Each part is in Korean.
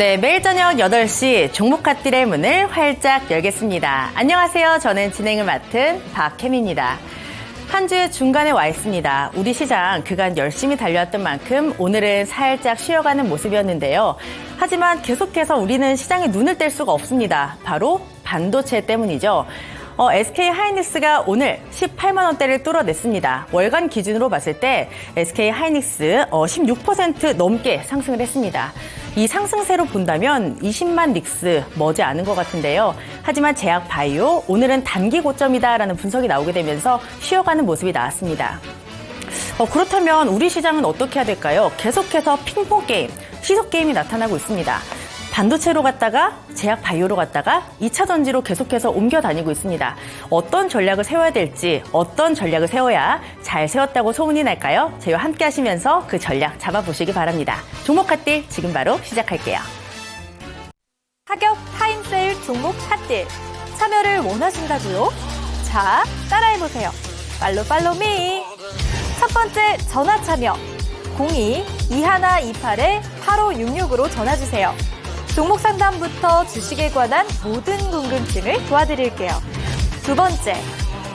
네, 매일 저녁 8시 종목 핫딜의 문을 활짝 열겠습니다. 안녕하세요. 저는 진행을 맡은 박혜미입니다. 한 주의 중간에 와 있습니다. 우리 시장 그간 열심히 달려왔던 만큼 오늘은 살짝 쉬어가는 모습이었는데요. 하지만 계속해서 우리는 시장에 눈을 뗄 수가 없습니다. 바로 반도체 때문이죠. SK 하이닉스가 오늘 18만 원대를 뚫어냈습니다. 월간 기준으로 봤을 때 SK 하이닉스 16% 넘게 상승을 했습니다. 이 상승세로 본다면 20만 닉스 머지않은 것 같은데요. 하지만 제약 바이오 오늘은 단기 고점이다라는 분석이 나오게 되면서 쉬어가는 모습이 나왔습니다. 그렇다면 우리 시장은 어떻게 해야 될까요? 계속해서 핑퐁 게임, 시속 게임이 나타나고 있습니다. 반도체로 갔다가 제약 바이오로 갔다가 2차 전지로 계속해서 옮겨 다니고 있습니다. 어떤 전략을 세워야 될지, 어떤 전략을 세워야 잘 세웠다고 소문이 날까요? 저희와 함께 하시면서 그 전략 잡아보시기 바랍니다. 종목 핫딜 지금 바로 시작할게요. 하격 타임세일 종목 핫딜 참여를 원하신다고요? 자, 따라해보세요. 팔로미. 첫 번째 전화 참여 02-2128-8566으로 전화주세요. 종목 상담부터 주식에 관한 모든 궁금증을 도와드릴게요. 두 번째,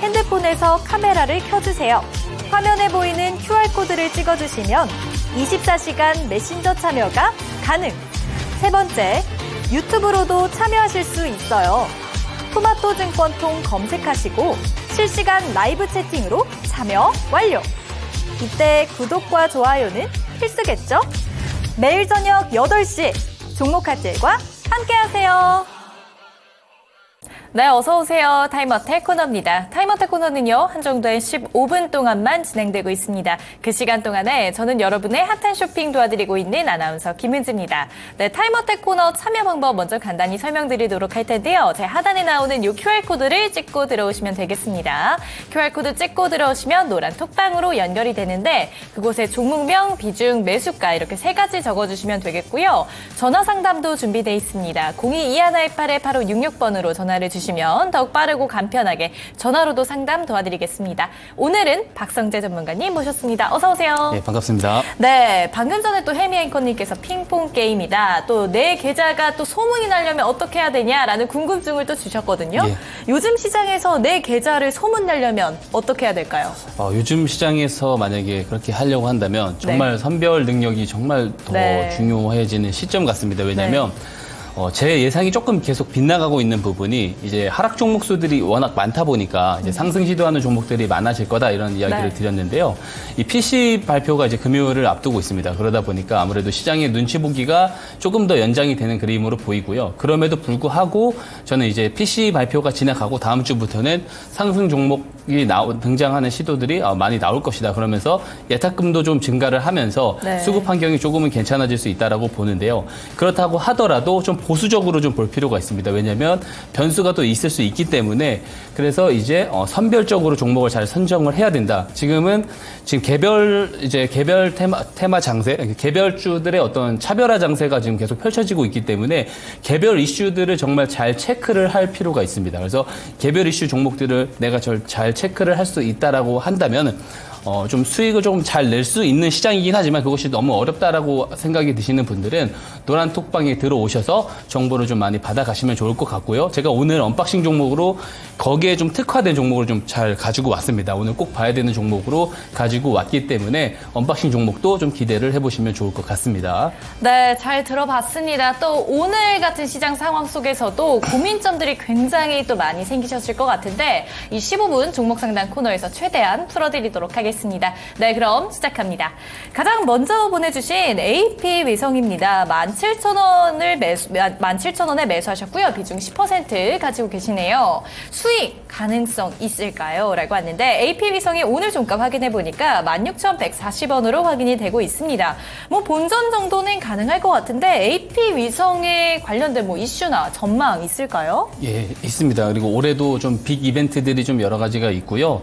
핸드폰에서 카메라를 켜주세요. 화면에 보이는 QR코드를 찍어주시면 24시간 메신저 참여가 가능. 세 번째, 유튜브로도 참여하실 수 있어요. 토마토증권통 검색하시고 실시간 라이브 채팅으로 참여 완료. 이때 구독과 좋아요는 필수겠죠? 매일 저녁 8시 종목 핫딜과 함께하세요. 네, 어서 오세요. 타임어택 코너입니다. 타임어택 코너는요, 한정도에 15분 동안만 진행되고 있습니다. 그 시간 동안에 저는 여러분의 핫한 쇼핑 도와드리고 있는 아나운서 김은지입니다. 네, 타임어택 코너 참여 방법 먼저 간단히 설명드리도록 할 텐데요. 제 하단에 나오는 이 QR코드를 찍고 들어오시면 되겠습니다. QR코드 찍고 들어오시면 노란 톡방으로 연결이 되는데 그곳에 종목명, 비중, 매수가 이렇게 세 가지 적어주시면 되겠고요. 전화 상담도 준비되어 있습니다. 02-2128-8566번으로 전화를 주시면 더욱 빠르고 간편하게 전화로도 상담 도와드리겠습니다. 오늘은 박성재 전문가님 모셨습니다. 어서 오세요. 네, 반갑습니다. 네, 방금 전에 또 혜미 앵커님께서 핑퐁 게임이다. 또 내 계좌가 또 소문이 나려면 어떻게 해야 되냐라는 궁금증을 또 주셨거든요. 예. 요즘 시장에서 내 계좌를 소문 내려면 어떻게 해야 될까요? 요즘 시장에서 만약에 그렇게 하려고 한다면 정말 선별 능력이 정말 더 중요해지는 시점 같습니다. 왜냐하면 제 예상이 조금 계속 빗나가고 있는 부분이 이제 하락 종목수들이 워낙 많다 보니까 이제 상승 시도하는 종목들이 많아질 거다 이런 이야기를 드렸는데요. 이 PC 발표가 이제 금요일을 앞두고 있습니다. 그러다 보니까 아무래도 시장의 눈치 보기가 조금 더 연장이 되는 그림으로 보이고요. 그럼에도 불구하고 저는 이제 PC 발표가 지나가고 다음 주부터는 상승 종목이 등장하는 시도들이 많이 나올 것이다. 그러면서 예탁금도 좀 증가를 하면서 수급 환경이 조금은 괜찮아질 수 있다라고 보는데요. 그렇다고 하더라도 좀 보수적으로 좀 볼 필요가 있습니다. 왜냐하면 변수가 또 있을 수 있기 때문에 그래서 이제 선별적으로 종목을 잘 선정을 해야 된다. 지금 개별 테마 장세, 개별주들의 어떤 차별화 장세가 지금 계속 펼쳐지고 있기 때문에 개별 이슈들을 정말 잘 체크를 할 필요가 있습니다. 그래서 개별 이슈 종목들을 내가 잘 체크를 할 수 있다라고 한다면 좀 수익을 조금 잘 낼 수 있는 시장이긴 하지만 그것이 너무 어렵다라고 생각이 드시는 분들은 노란 톡방에 들어오셔서 정보를 좀 많이 받아가시면 좋을 것 같고요. 제가 오늘 언박싱 종목으로 거기에 좀 특화된 종목을 좀 잘 가지고 왔습니다. 오늘 꼭 봐야 되는 종목으로 가지고 왔기 때문에 언박싱 종목도 좀 기대를 해보시면 좋을 것 같습니다. 네, 잘 들어봤습니다. 또 오늘 같은 시장 상황 속에서도 고민점들이 굉장히 또 많이 생기셨을 것 같은데 이 15분 종목 상담 코너에서 최대한 풀어드리도록 하겠습니다. 네, 그럼 시작합니다. 가장 먼저 보내주신 AP위성입니다. 17,000원에 매수하셨고요. 비중 10% 가지고 계시네요. 수익 가능성 있을까요? 라고 왔는데 AP위성이 오늘 종가 확인해보니까 16,140원으로 확인이 되고 있습니다. 본전 정도는 가능할 것 같은데 AP위성에 관련된 이슈나 전망 있을까요? 예, 있습니다. 그리고 올해도 좀 빅 이벤트들이 좀 여러 가지가 있고요.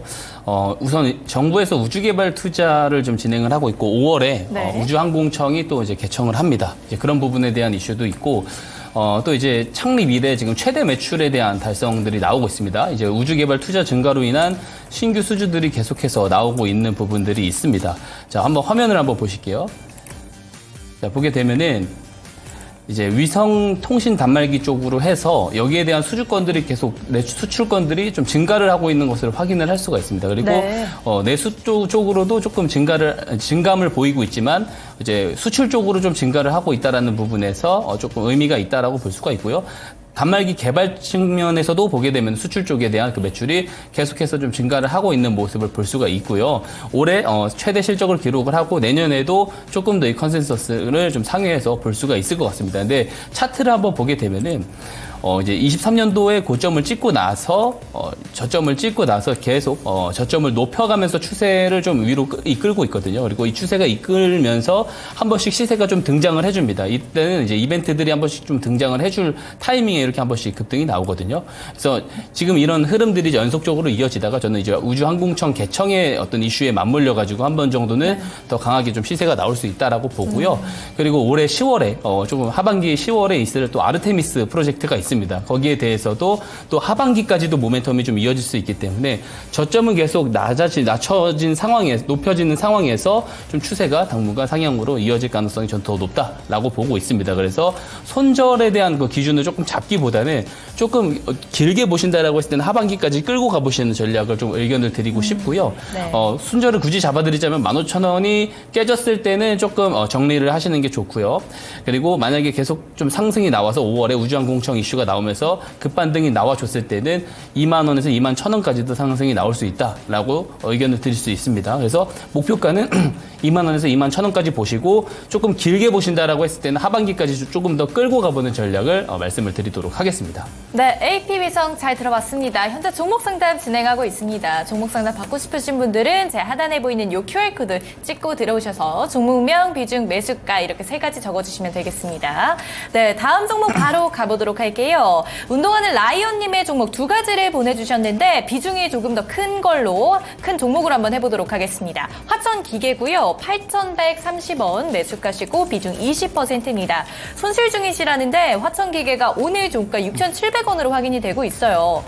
우선 정부에서 우주개발 투자를 좀 진행을 하고 있고 5월에 우주항공청이 또 이제 개청을 합니다. 이제 그런 부분에 대한 이슈도 있고 또 이제 창립 이래 지금 최대 매출에 대한 달성들이 나오고 있습니다. 이제 우주개발 투자 증가로 인한 신규 수주들이 계속해서 나오고 있는 부분들이 있습니다. 자, 한번 화면을 한번 보실게요. 자, 보게 되면은 이제 위성 통신 단말기 쪽으로 해서 여기에 대한 수주권들이 계속 수출권들이 좀 증가를 하고 있는 것을 확인을 할 수가 있습니다. 그리고 네. 내수 쪽으로도 조금 증감을 보이고 있지만 이제 수출 쪽으로 좀 증가를 하고 있다라는 부분에서 조금 의미가 있다라고 볼 수가 있고요. 단말기 개발 측면에서도 보게 되면 수출 쪽에 대한 그 매출이 계속해서 좀 증가를 하고 있는 모습을 볼 수가 있고요. 올해 최대 실적을 기록을 하고 내년에도 조금 더 이 컨센서스를 좀 상회해서 볼 수가 있을 것 같습니다. 근데 차트를 한번 보게 되면은 이제 23년도에 고점을 찍고 나서 저점을 찍고 나서 계속 저점을 높여가면서 추세를 좀 위로 이끌고 있거든요. 그리고 이 추세가 이끌면서 한 번씩 시세가 좀 등장을 해줍니다. 이때는 이제 이벤트들이 한 번씩 좀 등장을 해줄 타이밍에 이렇게 한 번씩 급등이 나오거든요. 그래서 지금 이런 흐름들이 연속적으로 이어지다가 저는 이제 우주항공청 개청의 어떤 이슈에 맞물려 가지고 한 번 정도는 더 강하게 좀 시세가 나올 수 있다라고 보고요. 그리고 올해 10월에 조금 하반기 10월에 있을 또 아르테미스 프로젝트가 있습니다. 거기에 대해서도 또 하반기까지도 모멘텀이 좀 이어질 수 있기 때문에 저점은 계속 낮춰진 상황에서 높여지는 상황에서 좀 추세가 당분간 상향으로 이어질 가능성이 전 더 높다라고 보고 있습니다. 그래서 손절에 대한 그 기준을 조금 잡기보다는 조금 길게 보신다라고 했을 때는 하반기까지 끌고 가보시는 전략을 좀 의견을 드리고 싶고요. 네. 손절을 굳이 잡아드리자면 15,000원이 깨졌을 때는 조금 정리를 하시는 게 좋고요. 그리고 만약에 계속 좀 상승이 나와서 5월에 우주항공청 이슈가 나오면서 급반등이 나와줬을 때는 2만 원에서 2만 1,000원까지도 상승이 나올 수 있다라고 의견을 드릴 수 있습니다. 그래서 목표가는 2만 원에서 2만 1,000원까지 보시고 조금 길게 보신다라고 했을 때는 하반기까지 조금 더 끌고 가보는 전략을 말씀을 드리도록 하겠습니다. 네, AP위성 잘 들어봤습니다. 현재 종목 상담 진행하고 있습니다. 종목 상담 받고 싶으신 분들은 제 하단에 보이는 이 QR코드 찍고 들어오셔서 종목명, 비중, 매수가 이렇게 3가지 적어주시면 되겠습니다. 네, 다음 종목 바로 가보도록 할게요. 운동하는 라이언님의 종목 2가지를 보내주셨는데 비중이 조금 더 큰 걸로 큰 종목으로 한번 해보도록 하겠습니다. 화천기계고요. 8,130원 매수가시고 비중 20%입니다. 손실 중이시라는데 화천기계가 오늘 종가 6,700원으로 확인이 되고 있어요.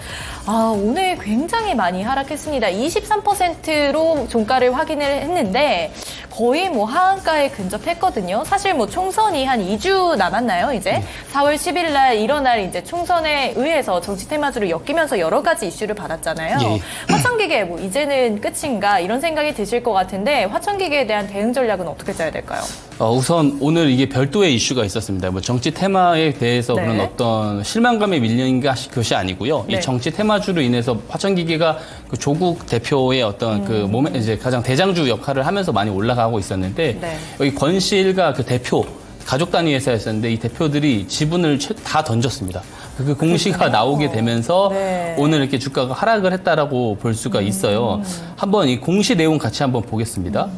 오늘 굉장히 많이 하락했습니다. 23%로 종가를 확인을 했는데 거의 뭐 하한가에 근접했거든요. 사실 뭐 총선이 한 2주 남았나요, 이제? 4월 10일 날 일어날 이제 총선에 의해서 정치 테마주를 엮이면서 여러 가지 이슈를 받았잖아요. 예. 화천기계 뭐 이제는 끝인가 이런 생각이 드실 것 같은데 화천기계에 대한 대응 전략은 어떻게 짜야 될까요? 우선 오늘 이게 별도의 이슈가 있었습니다. 뭐 정치 테마에 대해서 네. 그런 어떤 실망감에 밀린 것이 아니고요. 네. 이 정치 테마주로 인해서 화천기계가 그 조국 대표의 어떤 그 몸에 이제 가장 대장주 역할을 하면서 많이 올라가고 있었는데 네. 여기 권씨일가 그 대표 가족 단위 회사였었는데 이 대표들이 지분을 다 던졌습니다. 그 공시가 나오게 되면서 네. 오늘 이렇게 주가가 하락을 했다라고 볼 수가 있어요. 한번 이 공시 내용 같이 한번 보겠습니다.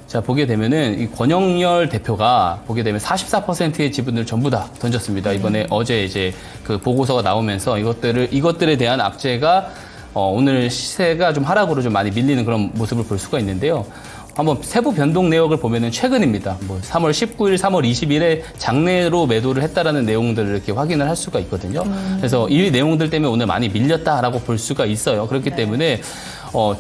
자, 보게 되면은 이 권영열 대표가 보게 되면 44%의 지분을 전부 다 던졌습니다. 이번에 어제 이제 그 보고서가 나오면서 이것들에 대한 악재가 오늘 시세가 좀 하락으로 좀 많이 밀리는 그런 모습을 볼 수가 있는데요. 한번 세부 변동 내역을 보면은 최근입니다. 뭐 3월 19일, 3월 20일에 장내로 매도를 했다라는 내용들을 이렇게 확인을 할 수가 있거든요. 그래서 이 내용들 때문에 오늘 많이 밀렸다라고 볼 수가 있어요. 그렇기 때문에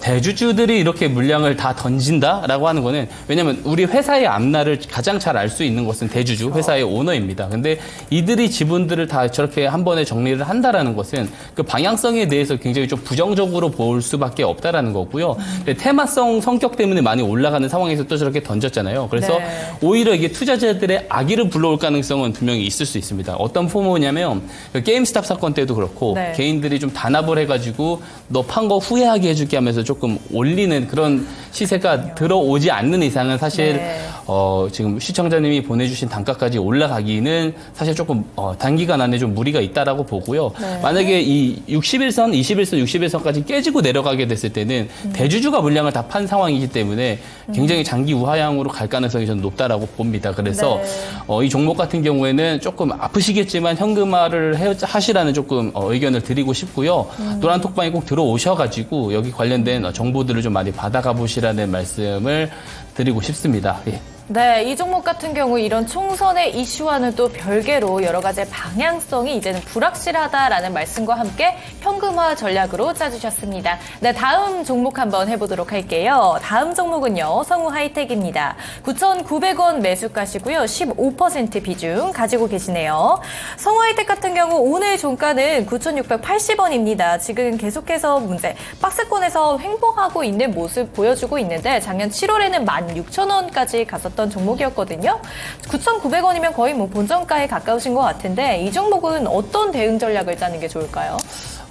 대주주들이 이렇게 물량을 다 던진다라고 하는 거는 왜냐면 우리 회사의 앞날을 가장 잘 알 수 있는 것은 대주주, 회사의 오너입니다. 근데 이들이 지분들을 다 저렇게 한 번에 정리를 한다라는 것은 그 방향성에 대해서 굉장히 좀 부정적으로 볼 수밖에 없다라는 거고요. 근데 테마성 성격 때문에 많이 올라가는 상황에서 또 저렇게 던졌잖아요. 그래서 네. 오히려 이게 투자자들의 악의를 불러올 가능성은 분명히 있을 수 있습니다. 어떤 포모냐면 그 게임스탑 사건 때도 그렇고 네. 개인들이 좀 단합을 해가지고 너 판 거 후회하게 해줄게 하면서 조금 올리는 그런 시세가 들어오지 않는 이상은 사실 네. 지금 시청자님이 보내주신 단가까지 올라가기는 사실 조금 단기간 안에 좀 무리가 있다라고 보고요. 네. 만약에 이 60일선, 21선, 61선까지 깨지고 내려가게 됐을 때는 대주주가 물량을 다 판 상황이기 때문에 굉장히 장기 우하향으로 갈 가능성이 저는 높다라고 봅니다. 그래서 네. 이 종목 같은 경우에는 조금 아프시겠지만 현금화를 하시라는 조금 의견을 드리고 싶고요. 노란톡방에 꼭 들어오셔가지고 여기 관련된 정보들을 좀 많이 받아가 보시라는 말씀을 드리고 싶습니다. 예. 네, 이 종목 같은 경우 이런 총선의 이슈와는 또 별개로 여러 가지 방향성이 이제는 불확실하다라는 말씀과 함께 현금화 전략으로 짜주셨습니다. 네, 다음 종목 한번 해보도록 할게요. 다음 종목은요, 성우 하이텍입니다. 9,900원 매수가시고요. 15% 비중 가지고 계시네요. 성우 하이텍 같은 경우 오늘 종가는 9,680원입니다. 지금 계속해서 박스권에서 횡보하고 있는 모습 보여주고 있는데 작년 7월에는 16,000원까지 갔었던 종목이었거든요. 9,900원이면 거의 뭐 본전가에 가까우신 것 같은데 이 종목은 어떤 대응 전략을 짜는 게 좋을까요?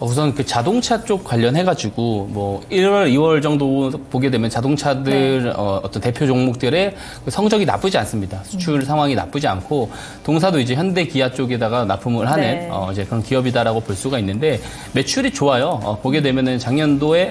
우선 그 자동차 쪽 관련해가지고 뭐 1월, 2월 정도 보게 되면 자동차들 어떤 대표 종목들의 그 성적이 나쁘지 않습니다. 수출 상황이 나쁘지 않고 동사도 이제 현대 기아 쪽에다가 납품을 하는 네. 이제 그런 기업이다라고 볼 수가 있는데 매출이 좋아요. 보게 되면은 작년도에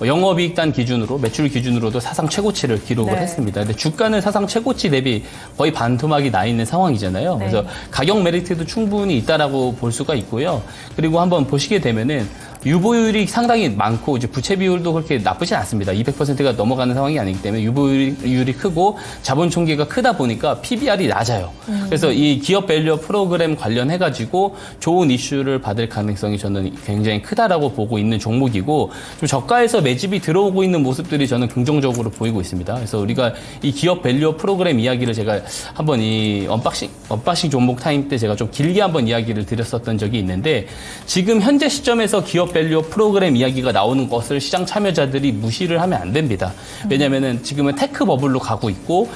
영업이익단 기준으로 매출 기준으로도 사상 최고치를 기록을 네. 했습니다. 근데 주가는 사상 최고치 대비 거의 반토막이 나 있는 상황이잖아요. 네. 그래서 가격 메리트도 충분히 있다라고 볼 수가 있고요. 그리고 한번 보시게 되면은 유보율이 상당히 많고 이제 부채 비율도 그렇게 나쁘진 않습니다. 200%가 넘어가는 상황이 아니기 때문에 유보율이 크고 자본 총계가 크다 보니까 PBR이 낮아요. 그래서 이 기업 밸류 프로그램 관련해가지고 좋은 이슈를 받을 가능성이 저는 굉장히 크다라고 보고 있는 종목이고 좀 저가에서 매집이 들어오고 있는 모습들이 저는 긍정적으로 보이고 있습니다. 그래서 우리가 이 기업 밸류 프로그램 이야기를 제가 한번 이 언박싱 종목 타임 때 제가 좀 길게 한번 이야기를 드렸었던 적이 있는데 지금 현재 시점에서 기업 밸류 프로그램 이야기가 나오는 것을 시장 참여자들이 무시를 하면 안 됩니다. 왜냐면은 지금은 테크 버블로 가고 있고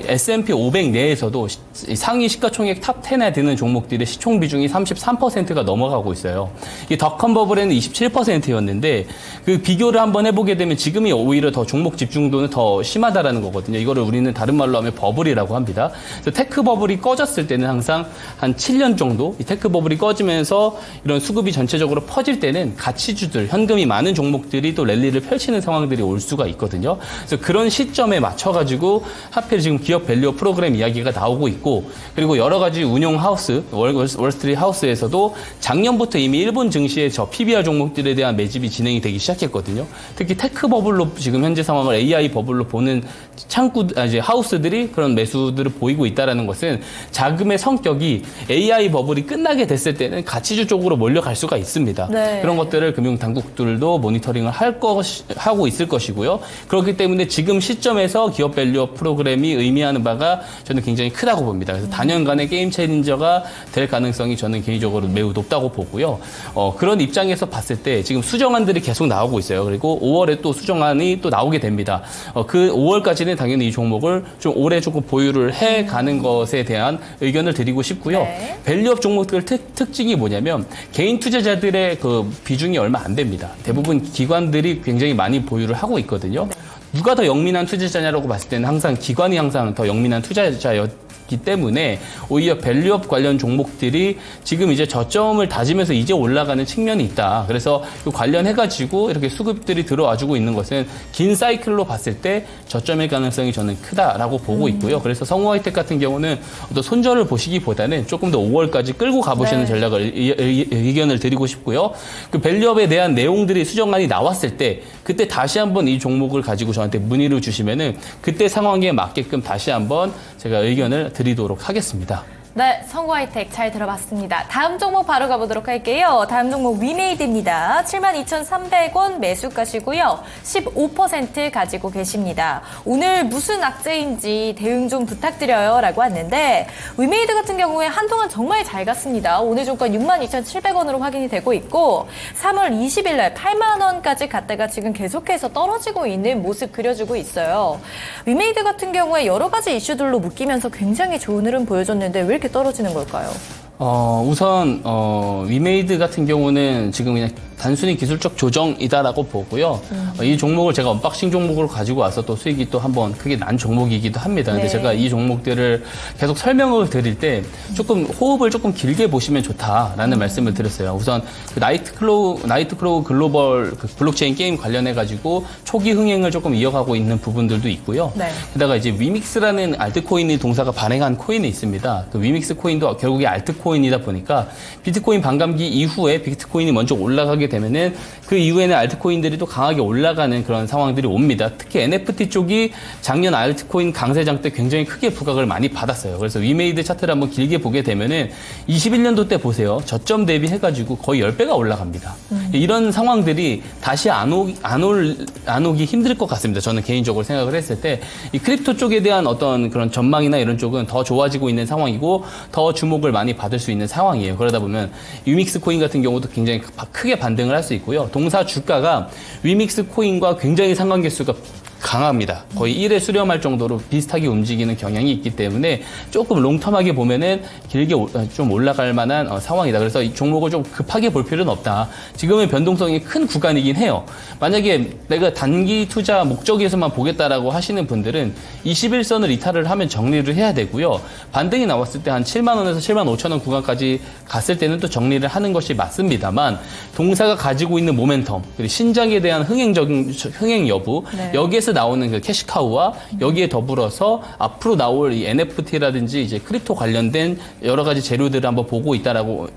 S&P 500 내에서도 상위 시가총액 탑 10에 드는 종목들의 시총 비중이 33%가 넘어가고 있어요. 이 닷컴 버블에는 27%였는데 그 비교를 한번 해보게 되면 지금이 오히려 더 종목 집중도는 더 심하다라는 거거든요. 이거를 우리는 다른 말로 하면 버블이라고 합니다. 그래서 테크 버블이 꺼졌을 때는 항상 한 7년 정도 이 테크 버블이 꺼지면서 이런 수급이 전체적으로 퍼질 때는 가치주들, 현금이 많은 종목들이 또 랠리를 펼치는 상황들이 올 수가 있거든요. 그래서 그런 시점에 맞춰가지고 하필 지금 기업 밸류 프로그램 이야기가 나오고 있고 그리고 여러 가지 운용 하우스, 월스트리트 하우스에서도 작년부터 이미 일본 증시의 저 PBR 종목들에 대한 매집이 진행이 되기 시작했거든요. 특히 테크 버블로 지금 현재 상황을 AI 버블로 보는 이제 하우스들이 그런 매수들을 보이고 있다는 것은 자금의 성격이 AI 버블이 끝나게 됐을 때는 가치주 쪽으로 몰려갈 수가 있습니다. 네. 그런 것들을 금융 당국들도 모니터링을 하고 있을 것이고요. 그렇기 때문에 지금 시점에서 기업 밸류 프로그램이 의미하는 바가 저는 굉장히 크다고 봅니다. 그래서 단연간의 게임 체인저가 될 가능성이 저는 개인적으로 매우 높다고 보고요. 그런 입장에서 봤을 때 지금 수정안들이 계속 나오고 있어요. 그리고 5월에 또 수정안이 또 나오게 됩니다. 그 5월까지는 당연히 이 종목을 좀 오래 조금 보유를 해 가는 것에 대한 의견을 드리고 싶고요. 네. 밸류업 종목들 특징이 뭐냐면 개인 투자자들의 그 비중이 얼마 안 됩니다. 대부분 기관들이 굉장히 많이 보유를 하고 있거든요. 누가 더 영민한 투자자냐라고 봤을 때는 항상 기관이 항상 더 영민한 투자자였기 때문에 오히려 밸류업 관련 종목들이 지금 이제 저점을 다지면서 이제 올라가는 측면이 있다. 그래서 그 관련해가지고 이렇게 수급들이 들어와주고 있는 것은 긴 사이클로 봤을 때 저점의 가능성이 저는 크다라고 보고 있고요. 그래서 성우 하이텍 같은 경우는 어떤 손절을 보시기보다는 조금 더 5월까지 끌고 가보시는 네. 전략을 의견을 드리고 싶고요. 그 밸류업에 대한 내용들이 수정안이 나왔을 때 그때 다시 한번 이 종목을 가지고 저한테 문의를 주시면은 그때 상황에 맞게끔 다시 한번 제가 의견을 드리도록 하겠습니다. 네, 성우 하이텍 잘 들어봤습니다. 다음 종목 바로 가보도록 할게요. 다음 종목 위메이드입니다. 72,300원 매수가시고요. 15% 가지고 계십니다. 오늘 무슨 악재인지 대응 좀 부탁드려요 라고 왔는데 위메이드 같은 경우에 한동안 정말 잘 갔습니다. 오늘 종가 62,700원으로 확인이 되고 있고 3월 20일 날 8만 원까지 갔다가 지금 계속해서 떨어지고 있는 모습 그려주고 있어요. 위메이드 같은 경우에 여러 가지 이슈들로 묶이면서 굉장히 좋은 흐름 보여줬는데 왜 이렇게 떨어지는 걸까요? 우선 위메이드 같은 경우는 지금 그냥 단순히 기술적 조정이다라고 보고요. 이 종목을 제가 언박싱 종목으로 가지고 와서 또 수익이 또 한번 크게 난 종목이기도 합니다. 근데 네. 제가 이 종목들을 계속 설명을 드릴 때 조금 호흡을 조금 길게 보시면 좋다라는 말씀을 드렸어요. 우선 그 나이트크로우 글로벌 그 블록체인 게임 관련해 가지고 초기 흥행을 조금 이어가고 있는 부분들도 있고요. 네. 게다가 이제 위믹스라는 알트코인이 동사가 발행한 코인이 있습니다. 그 위믹스 코인도 결국에 알트코인 비트코인이다 보니까 비트코인 반감기 이후에 비트코인이 먼저 올라가게 되면은 그 이후에는 알트코인들이 또 강하게 올라가는 그런 상황들이 옵니다. 특히 NFT 쪽이 작년 알트코인 강세장 때 굉장히 크게 부각을 많이 받았어요. 그래서 위메이드 차트를 한번 길게 보게 되면은 21년도 때 보세요. 저점 대비해가지고 거의 10배가 올라갑니다. 이런 상황들이 다시 안 오기 힘들 것 같습니다. 저는 개인적으로 생각을 했을 때 이 크립토 쪽에 대한 어떤 그런 전망이나 이런 쪽은 더 좋아지고 있는 상황이고 더 주목을 많이 받을 수 있는 상황이에요. 그러다 보면 위믹스 코인 같은 경우도 굉장히 크게 반등을 할 수 있고요. 동사 주가가 위믹스 코인과 굉장히 상관계수가 강합니다. 거의 1에 수렴할 정도로 비슷하게 움직이는 경향이 있기 때문에 조금 롱텀하게 보면은 길게 좀 올라갈 만한 상황이다. 그래서 이 종목을 좀 급하게 볼 필요는 없다. 지금은 변동성이 큰 구간이긴 해요. 만약에 내가 단기 투자 목적에서만 보겠다라고 하시는 분들은 21선을 이탈을 하면 정리를 해야 되고요. 반등이 나왔을 때 한 7만 원에서 7만 5천 원 구간까지 갔을 때는 또 정리를 하는 것이 맞습니다만 동사가 가지고 있는 모멘텀, 그리고 신장에 대한 흥행 여부, 네. 여기에서 나오는 그 캐시카우와 여기에 더불어서 앞으로 나올 이 NFT라든지 이제 크립토 관련된 여러 가지 재료들을 한번 보고 있다고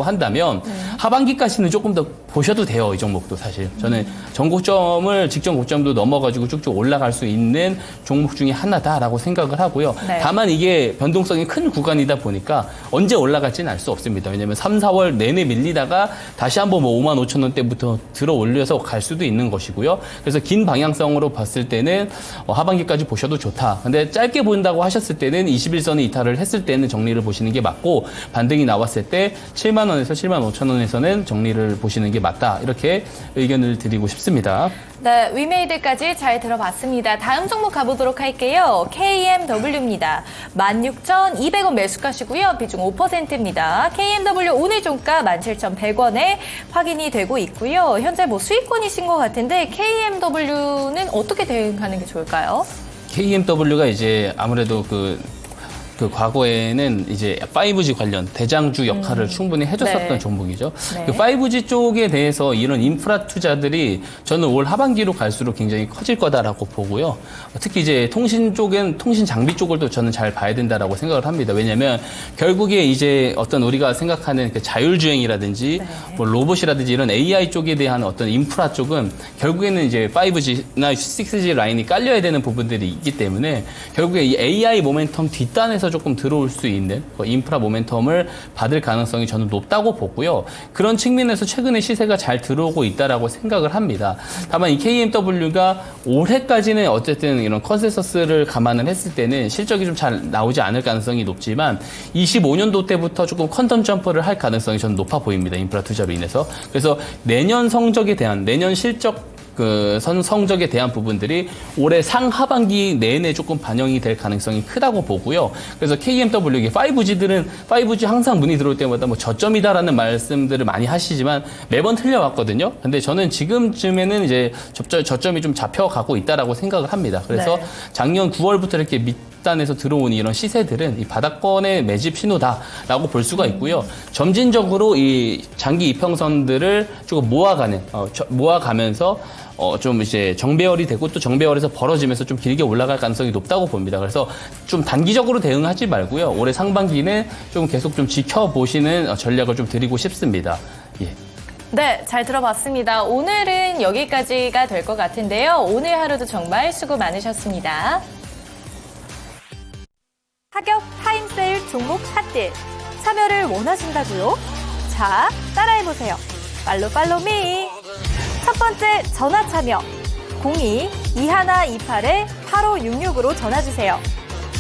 한다면 하반기까지는 조금 더 보셔도 돼요. 이 종목도 사실 저는 전고점을 직전 고점도 넘어가지고 쭉쭉 올라갈 수 있는 종목 중에 하나다라고 생각을 하고요. 네. 다만 이게 변동성이 큰 구간이다 보니까 언제 올라갈지는 알 수 없습니다. 왜냐하면 3, 4월 내내 밀리다가 다시 한번 뭐 5만 5천 원대부터 들어 올려서 갈 수도 있는 것이고요. 그래서 긴 방향성으로 봤을 때는 하반기까지 보셔도 좋다. 근데 짧게 본다고 하셨을 때는 21선을 이탈을 했을 때는 정리를 보시는 게 맞고 반등이 나왔을 때 7만 원에서 7만 5천 원에서는 정리를 보시는 게 맞다. 이렇게 의견을 드리고 싶습니다. 네, 위메이드까지 잘 들어봤습니다. 다음 종목 가보도록 할게요. KMW입니다. 16,200원 매수가시고요. 비중 5%입니다. KMW 오늘 종가 17,100원에 확인이 되고 있고요. 현재 뭐 수익권이신 것 같은데 KMW는 어떻게 대응하는 게 좋을까요? KMW가 이제 아무래도 그 과거에는 이제 5G 관련 대장주 역할을 충분히 해줬었던 네. 종목이죠. 네. 그 5G 쪽에 대해서 이런 인프라 투자들이 저는 올 하반기로 갈수록 굉장히 커질 거다라고 보고요. 특히 이제 통신 쪽은 통신 장비 쪽을 또 저는 잘 봐야 된다라고 생각을 합니다. 왜냐하면 결국에 이제 어떤 우리가 생각하는 그 자율주행이라든지 네. 뭐 로봇이라든지 이런 AI 쪽에 대한 어떤 인프라 쪽은 결국에는 이제 5G나 6G 라인이 깔려야 되는 부분들이 있기 때문에 결국에 이 AI 모멘텀 뒷단에서 조금 들어올 수 있는 인프라 모멘텀을 받을 가능성이 저는 높다고 보고요. 그런 측면에서 최근에 시세가 잘 들어오고 있다라고 생각을 합니다. 다만 이 KMW가 올해까지는 어쨌든 이런 컨센서스를 감안을 했을 때는 실적이 좀 잘 나오지 않을 가능성이 높지만 25년도 때부터 조금 컨텀 점프를 할 가능성이 저는 높아 보입니다. 인프라 투자로 인해서. 그래서 내년 성적에 대한 내년 실적 성적에 대한 부분들이 올해 상하반기 내내 조금 반영이 될 가능성이 크다고 보고요. 그래서 KMW, 이게 5G 항상 문의 들어올 때마다 뭐 저점이다라는 말씀들을 많이 하시지만 매번 틀려왔거든요. 근데 저는 지금쯤에는 이제 저점이 좀 잡혀가고 있다라고 생각을 합니다. 그래서 네. 작년 9월부터 이렇게 밑단에서 들어온 이런 시세들은 이 바닥권의 매집 신호다라고 볼 수가 있고요. 점진적으로 이 장기 이평선들을 조금 모아가면서 좀 이제 정배열이 되고 또 정배열에서 벌어지면서 좀 길게 올라갈 가능성이 높다고 봅니다. 그래서 좀 단기적으로 대응하지 말고요. 올해 상반기는 좀 계속 좀 지켜보시는 전략을 좀 드리고 싶습니다. 예. 네, 잘 들어봤습니다. 오늘은 여기까지가 될 것 같은데요. 오늘 하루도 정말 수고 많으셨습니다. 하격 타임세일 종목 핫딜 참여를 원하신다고요? 자, 따라해보세요. 팔로미. 첫 번째 전화 참여 02-2128-8566으로 전화주세요.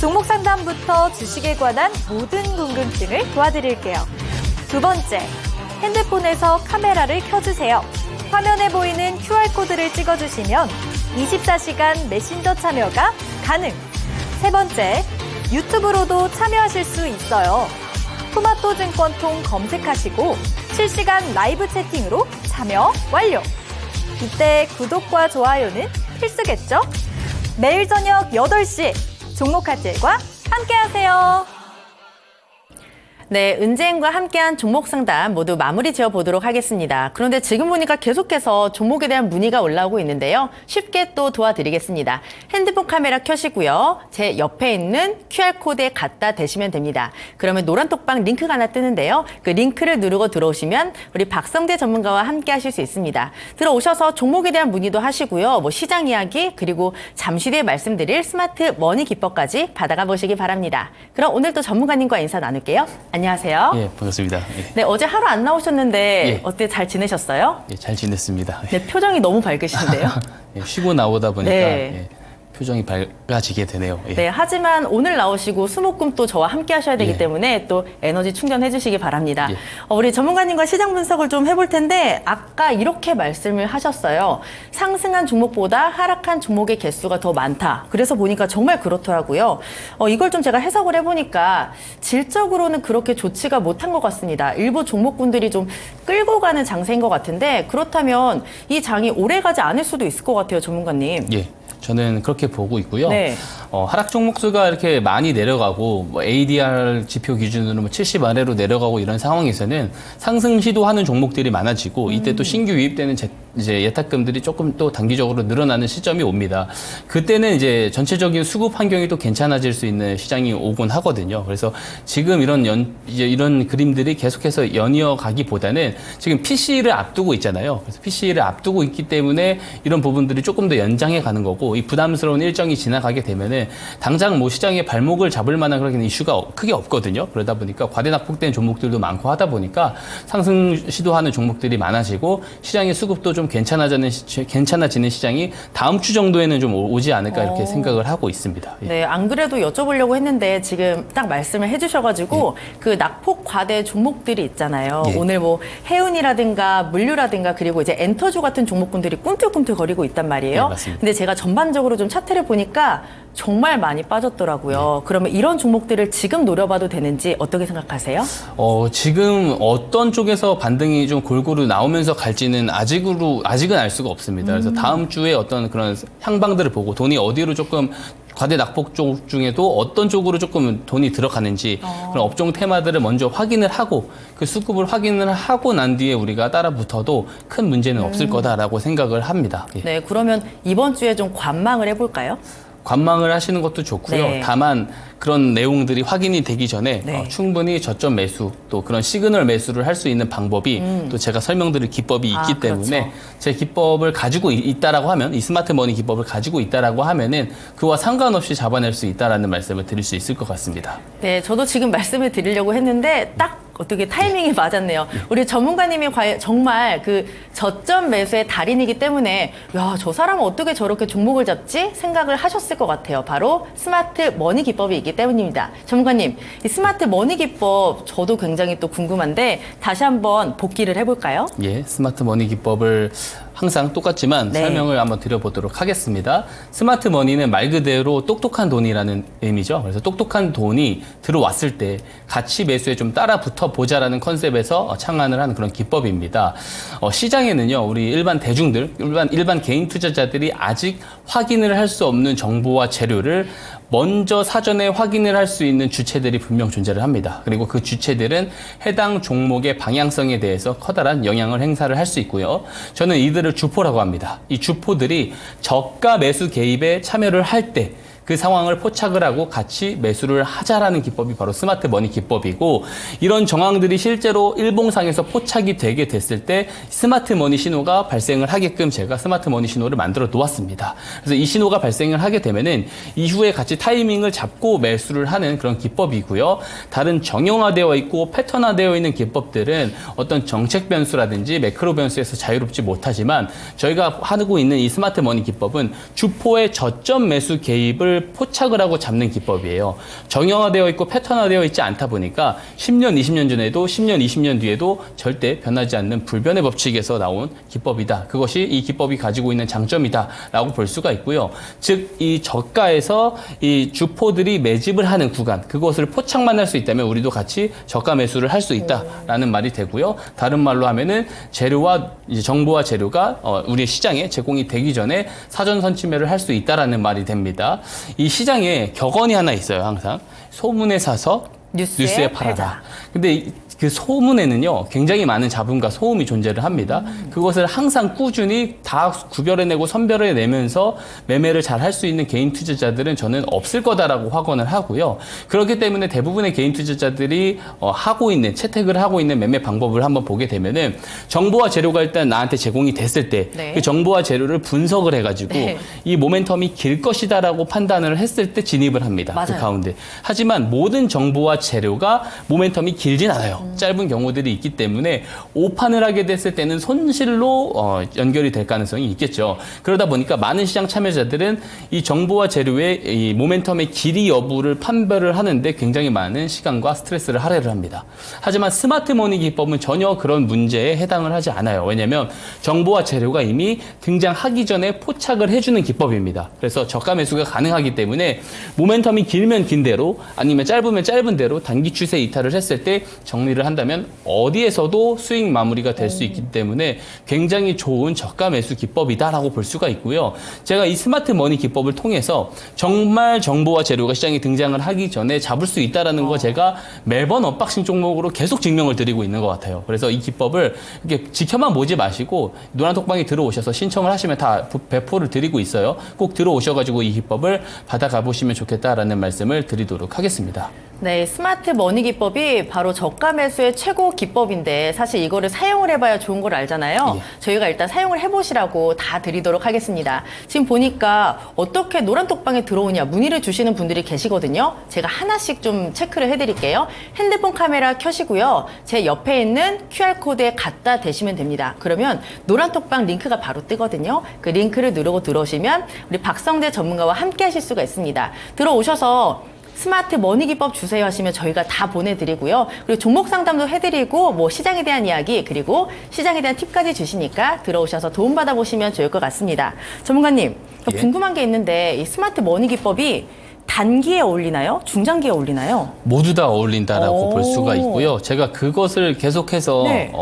종목 상담부터 주식에 관한 모든 궁금증을 도와드릴게요. 두 번째, 핸드폰에서 카메라를 켜주세요. 화면에 보이는 QR코드를 찍어주시면 24시간 메신저 참여가 가능. 세 번째, 유튜브로도 참여하실 수 있어요. 토마토증권통 검색하시고 실시간 라이브 채팅으로 참여 완료. 이때 구독과 좋아요는 필수겠죠? 매일 저녁 8시 종목 핫딜과 함께하세요. 네, 은재인과 함께한 종목 상담 모두 마무리 지어 보도록 하겠습니다. 그런데 지금 보니까 계속해서 종목에 대한 문의가 올라오고 있는데요. 쉽게 또 도와드리겠습니다. 핸드폰 카메라 켜시고요. 제 옆에 있는 QR코드에 갖다 대시면 됩니다. 그러면 노란 톡방 링크가 하나 뜨는데요. 그 링크를 누르고 들어오시면 우리 박성재 전문가와 함께 하실 수 있습니다. 들어오셔서 종목에 대한 문의도 하시고요. 뭐 시장 이야기 그리고 잠시 뒤에 말씀드릴 스마트 머니 기법까지 받아가 보시기 바랍니다. 그럼 오늘 또 전문가님과 인사 나눌게요. 안녕하세요. 예, 반갑습니다. 예. 네, 어제 하루 안 나오셨는데 예. 어때 잘 지내셨어요? 예, 잘 지냈습니다. 네, 표정이 너무 밝으신데요. 예, 쉬고 나오다 보니까 네. 예, 표정이 밝아지게 되네요. 예. 네, 하지만 오늘 나오시고 수목금 또 저와 함께 하셔야 되기 예. 때문에 또 에너지 충전해 주시기 바랍니다. 예. 우리 전문가님과 시장 분석을 좀 해볼 텐데 아까 이렇게 말씀을 하셨어요. 상승한 종목보다 하락한 종목의 개수가 더 많다. 그래서 보니까 정말 그렇더라고요. 이걸 좀 제가 해석을 해보니까 질적으로는 그렇게 좋지가 못한 것 같습니다. 일부 종목군들이 좀 끌고 가는 장세인 것 같은데 그렇다면 이 장이 오래가지 않을 수도 있을 것 같아요, 전문가님. 예. 저는 그렇게 보고 있고요. 네. 하락 종목 수가 이렇게 많이 내려가고 뭐 ADR 지표 기준으로 뭐 70 아래로 내려가고 이런 상황에서는 상승 시도하는 종목들이 많아지고 이때 또 신규 유입되는 이제 예탁금들이 조금 또 단기적으로 늘어나는 시점이 옵니다. 그때는 이제 전체적인 수급 환경이 또 괜찮아질 수 있는 시장이 오곤 하거든요. 그래서 지금 이런 그림들이 계속해서 연이어 가기보다는 지금 PC를 앞두고 있잖아요. 그래서 PC를 앞두고 있기 때문에 이런 부분들이 조금 더 연장해 가는 거고 이 부담스러운 일정이 지나가게 되면은 당장 뭐 시장에 발목을 잡을 만한 그런 이슈가 크게 없거든요. 그러다 보니까 과대 낙폭된 종목들도 많고 하다 보니까 상승 시도하는 종목들이 많아지고 시장의 수급도 좀 괜찮아지는 시장이 다음 주 정도에는 좀 오지 않을까 이렇게 생각을 하고 있습니다. 예. 네, 안 그래도 여쭤보려고 했는데 지금 딱 말씀을 해주셔가지고 그 낙폭 과대 종목들이 있잖아요. 예. 오늘 뭐 해운이라든가 물류라든가 그리고 이제 엔터주 같은 종목군들이 꿈틀꿈틀 거리고 있단 말이에요. 네, 맞습니다. 근데 제가 전반적으로 좀 차트를 보니까 정말 많이 빠졌더라고요. 그러면 이런 종목들을 지금 노려봐도 되는지 어떻게 생각하세요? 지금 어떤 쪽에서 반등이 좀 골고루 나오면서 갈지는 아직은 알 수가 없습니다. 그래서 다음 주에 어떤 그런 향방들을 보고 돈이 어디로 조금 과대 낙폭 쪽 중에도 어떤 쪽으로 조금 돈이 들어가는지 그런 업종 테마들을 먼저 확인을 하고 그 수급을 확인을 하고 난 뒤에 우리가 따라 붙어도 큰 문제는 없을 거다라고 생각을 합니다. 예. 네, 그러면 이번 주에 좀 관망을 해볼까요? 관망을 하시는 것도 좋고요. 네. 다만 그런 내용들이 확인이 되기 전에 네. 충분히 저점 매수 또 그런 시그널 매수를 할 수 있는 방법이 또 제가 설명드릴 기법이 있기 때문에 그렇죠. 제 기법을 가지고 있다라고 하면 이 스마트 머니 기법을 가지고 있다라고 하면은 그와 상관없이 잡아낼 수 있다라는 말씀을 드릴 수 있을 것 같습니다. 네, 저도 지금 말씀을 드리려고 했는데 딱 어떻게 타이밍이 맞았네요. 우리 전문가님이 정말 그 저점 매수의 달인이기 때문에 야, 저 사람은 어떻게 저렇게 종목을 잡지? 생각을 하셨을 것 같아요. 바로 스마트 머니 기법이 있기 때문입니다. 전문가님, 이 스마트 머니 기법 저도 굉장히 또 궁금한데 다시 한번 복기를 해볼까요? 예, 스마트 머니 기법을 항상 똑같지만 네. 설명을 한번 드려보도록 하겠습니다. 스마트 머니는 말 그대로 똑똑한 돈이라는 의미죠. 그래서 똑똑한 돈이 들어왔을 때 가치 매수에 좀 따라 붙어 보자라는 컨셉에서 창안을 하는 그런 기법입니다. 시장에는요, 우리 일반 대중들, 일반 개인 투자자들이 아직 확인을 할 수 없는 정보와 재료를 먼저 사전에 확인을 할 수 있는 주체들이 분명 존재를 합니다. 그리고 그 주체들은 해당 종목의 방향성에 대해서 커다란 영향을 행사를 할 수 있고요. 저는 이들을 주포라고 합니다. 이 주포들이 저가 매수 개입에 참여를 할 때 그 상황을 포착을 하고 같이 매수를 하자라는 기법이 바로 스마트 머니 기법이고 이런 정황들이 실제로 일봉상에서 포착이 되게 됐을 때 스마트 머니 신호가 발생을 하게끔 제가 스마트 머니 신호를 만들어 놓았습니다. 그래서 이 신호가 발생을 하게 되면은 이후에 같이 타이밍을 잡고 매수를 하는 그런 기법이고요. 다른 정형화되어 있고 패턴화되어 있는 기법들은 어떤 정책 변수라든지 매크로 변수에서 자유롭지 못하지만 저희가 하고 있는 이 스마트 머니 기법은 주포의 저점 매수 개입을 포착을 하고 잡는 기법이에요. 정형화되어 있고 패턴화되어 있지 않다 보니까 10년, 20년 전에도 10년, 20년 뒤에도 절대 변하지 않는 불변의 법칙에서 나온 기법이다. 그것이 이 기법이 가지고 있는 장점이다라고 볼 수가 있고요. 즉, 이 저가에서 이 주포들이 매집을 하는 구간, 그것을 포착만 할 수 있다면 우리도 같이 저가 매수를 할 수 있다라는 말이 되고요. 다른 말로 하면은 재료와 이제 정보와 재료가 우리 시장에 제공이 되기 전에 사전 선침매를 할 수 있다라는 말이 됩니다. 이 시장에 격언이 하나 있어요, 항상. 소문에 사서 뉴스에 팔아라. 팔자. 근데 그 소문에는요, 굉장히 많은 잡음과 소음이 존재를 합니다. 그것을 항상 꾸준히 다 구별해내고 선별해내면서 매매를 잘 할 수 있는 개인 투자자들은 저는 없을 거다라고 확언을 하고요. 그렇기 때문에 대부분의 개인 투자자들이 하고 있는, 채택을 하고 있는 매매 방법을 한번 보게 되면은 정보와 재료가 일단 나한테 제공이 됐을 때 그 네. 정보와 재료를 분석을 해가지고 네. 이 모멘텀이 길 것이다라고 판단을 했을 때 진입을 합니다. 그 맞아요. 가운데. 하지만 모든 정보와 재료가 모멘텀이 길진 않아요. 짧은 경우들이 있기 때문에 오판을 하게 됐을 때는 손실로 연결이 될 가능성이 있겠죠. 그러다 보니까 많은 시장 참여자들은 이 정보와 재료의 이 모멘텀의 길이 여부를 판별을 하는데 굉장히 많은 시간과 스트레스를 할애를 합니다. 하지만 스마트 머니 기법은 전혀 그런 문제에 해당을 하지 않아요. 왜냐하면 정보와 재료가 이미 등장하기 전에 포착을 해주는 기법입니다. 그래서 저가 매수가 가능하기 때문에 모멘텀이 길면 긴 대로 아니면 짧으면 짧은 대로 단기 추세 이탈을 했을 때 정리를 한다면 어디에서도 수익 마무리가 될 수 있기 때문에 굉장히 좋은 저가 매수 기법이다라고 볼 수가 있고요. 제가 이 스마트 머니 기법을 통해서 정말 정보와 재료가 시장에 등장을 하기 전에 잡을 수 있다라는 거 제가 매번 언박싱 종목으로 계속 증명을 드리고 있는 것 같아요. 그래서 이 기법을 이렇게 지켜만 보지 마시고 노란톡방에 들어오셔서 신청을 하시면 다 배포를 드리고 있어요. 꼭 들어오셔가지고 이 기법을 받아가 보시면 좋겠다라는 말씀을 드리도록 하겠습니다. 네, 스마트 머니 기법이 바로 저가 매수의 최고 기법인데 사실 이거를 사용을 해봐야 좋은 걸 알잖아요. 예. 저희가 일단 사용을 해보시라고 다 드리도록 하겠습니다. 지금 보니까 어떻게 노란톡방에 들어오냐 문의를 주시는 분들이 계시거든요. 제가 하나씩 좀 체크를 해드릴게요. 핸드폰 카메라 켜시고요. 제 옆에 있는 QR코드에 갖다 대시면 됩니다. 그러면 노란톡방 링크가 바로 뜨거든요. 그 링크를 누르고 들어오시면 우리 박성재 전문가와 함께 하실 수가 있습니다. 들어오셔서 스마트 머니 기법 주세요 하시면 저희가 다 보내드리고요. 그리고 종목 상담도 해드리고 뭐 시장에 대한 이야기 그리고 시장에 대한 팁까지 주시니까 들어오셔서 도움받아 보시면 좋을 것 같습니다. 전문가님, 예. 궁금한 게 있는데 이 스마트 머니 기법이 단기에 어울리나요? 중장기에 어울리나요? 모두 다 어울린다라고 오. 볼 수가 있고요. 제가 그것을 계속해서 네.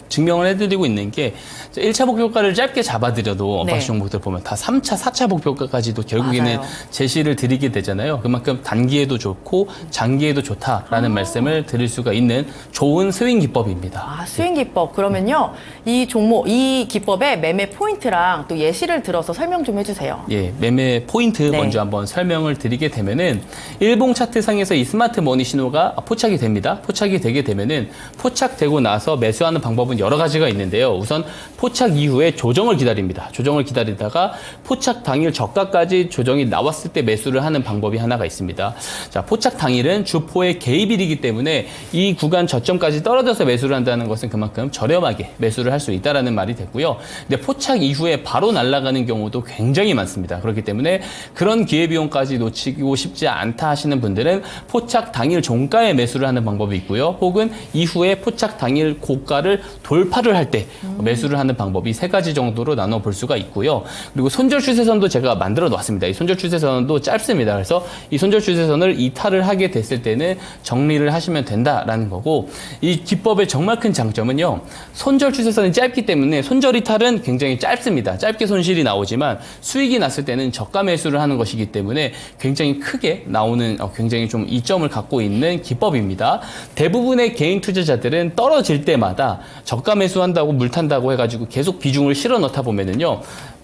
증명을 해드리고 있는 게 1차 목표가를 짧게 잡아드려도 네. 언박싱 종목들 보면 다 3차, 4차 목표가까지도 결국에는 맞아요. 제시를 드리게 되잖아요. 그만큼 단기에도 좋고 장기에도 좋다라는 말씀을 드릴 수가 있는 좋은 스윙 기법입니다. 아, 스윙 기법. 그러면요. 이 종목, 이 기법의 매매 포인트랑 또 예시를 들어서 설명 좀 해주세요. 예, 매매 포인트 네. 먼저 한번 설명을 드리게 되면은 일봉 차트상에서 이 스마트 머니 신호가 포착이 됩니다. 포착이 되게 되면은 포착되고 나서 매수하는 방법은 여러 가지가 있는데요. 우선 포착 이후에 조정을 기다립니다. 조정을 기다리다가 포착 당일 저가까지 조정이 나왔을 때 매수를 하는 방법이 하나가 있습니다. 자, 포착 당일은 주포의 개입일이기 때문에 이 구간 저점까지 떨어져서 매수를 한다는 것은 그만큼 저렴하게 매수를 할 수 있다라는 말이 됐고요. 근데 포착 이후에 바로 날아가는 경우도 굉장히 많습니다. 그렇기 때문에 그런 기회비용까지 놓치고 싶지 않다 하시는 분들은 포착 당일 종가에 매수를 하는 방법이 있고요. 혹은 이후에 포착 당일 고가를 돌파를 할 때 매수를 하는 방법이 세 가지 정도로 나눠 볼 수가 있고요. 그리고 손절 추세선도 제가 만들어 놨습니다. 이 손절 추세선도 짧습니다. 그래서 이 손절 추세선을 이탈을 하게 됐을 때는 정리를 하시면 된다라는 거고, 이 기법의 정말 큰 장점은요. 손절 추세선이 짧기 때문에 손절 이탈은 굉장히 짧습니다. 짧게 손실이 나오지만 수익이 났을 때는 저가 매수를 하는 것이기 때문에 굉장히 크게 나오는 굉장히 좀 이점을 갖고 있는 기법입니다. 대부분의 개인 투자자들은 떨어질 때마다 저가 매수한다고 물 탄다고 해가지고 계속 비중을 실어 넣다 보면은요.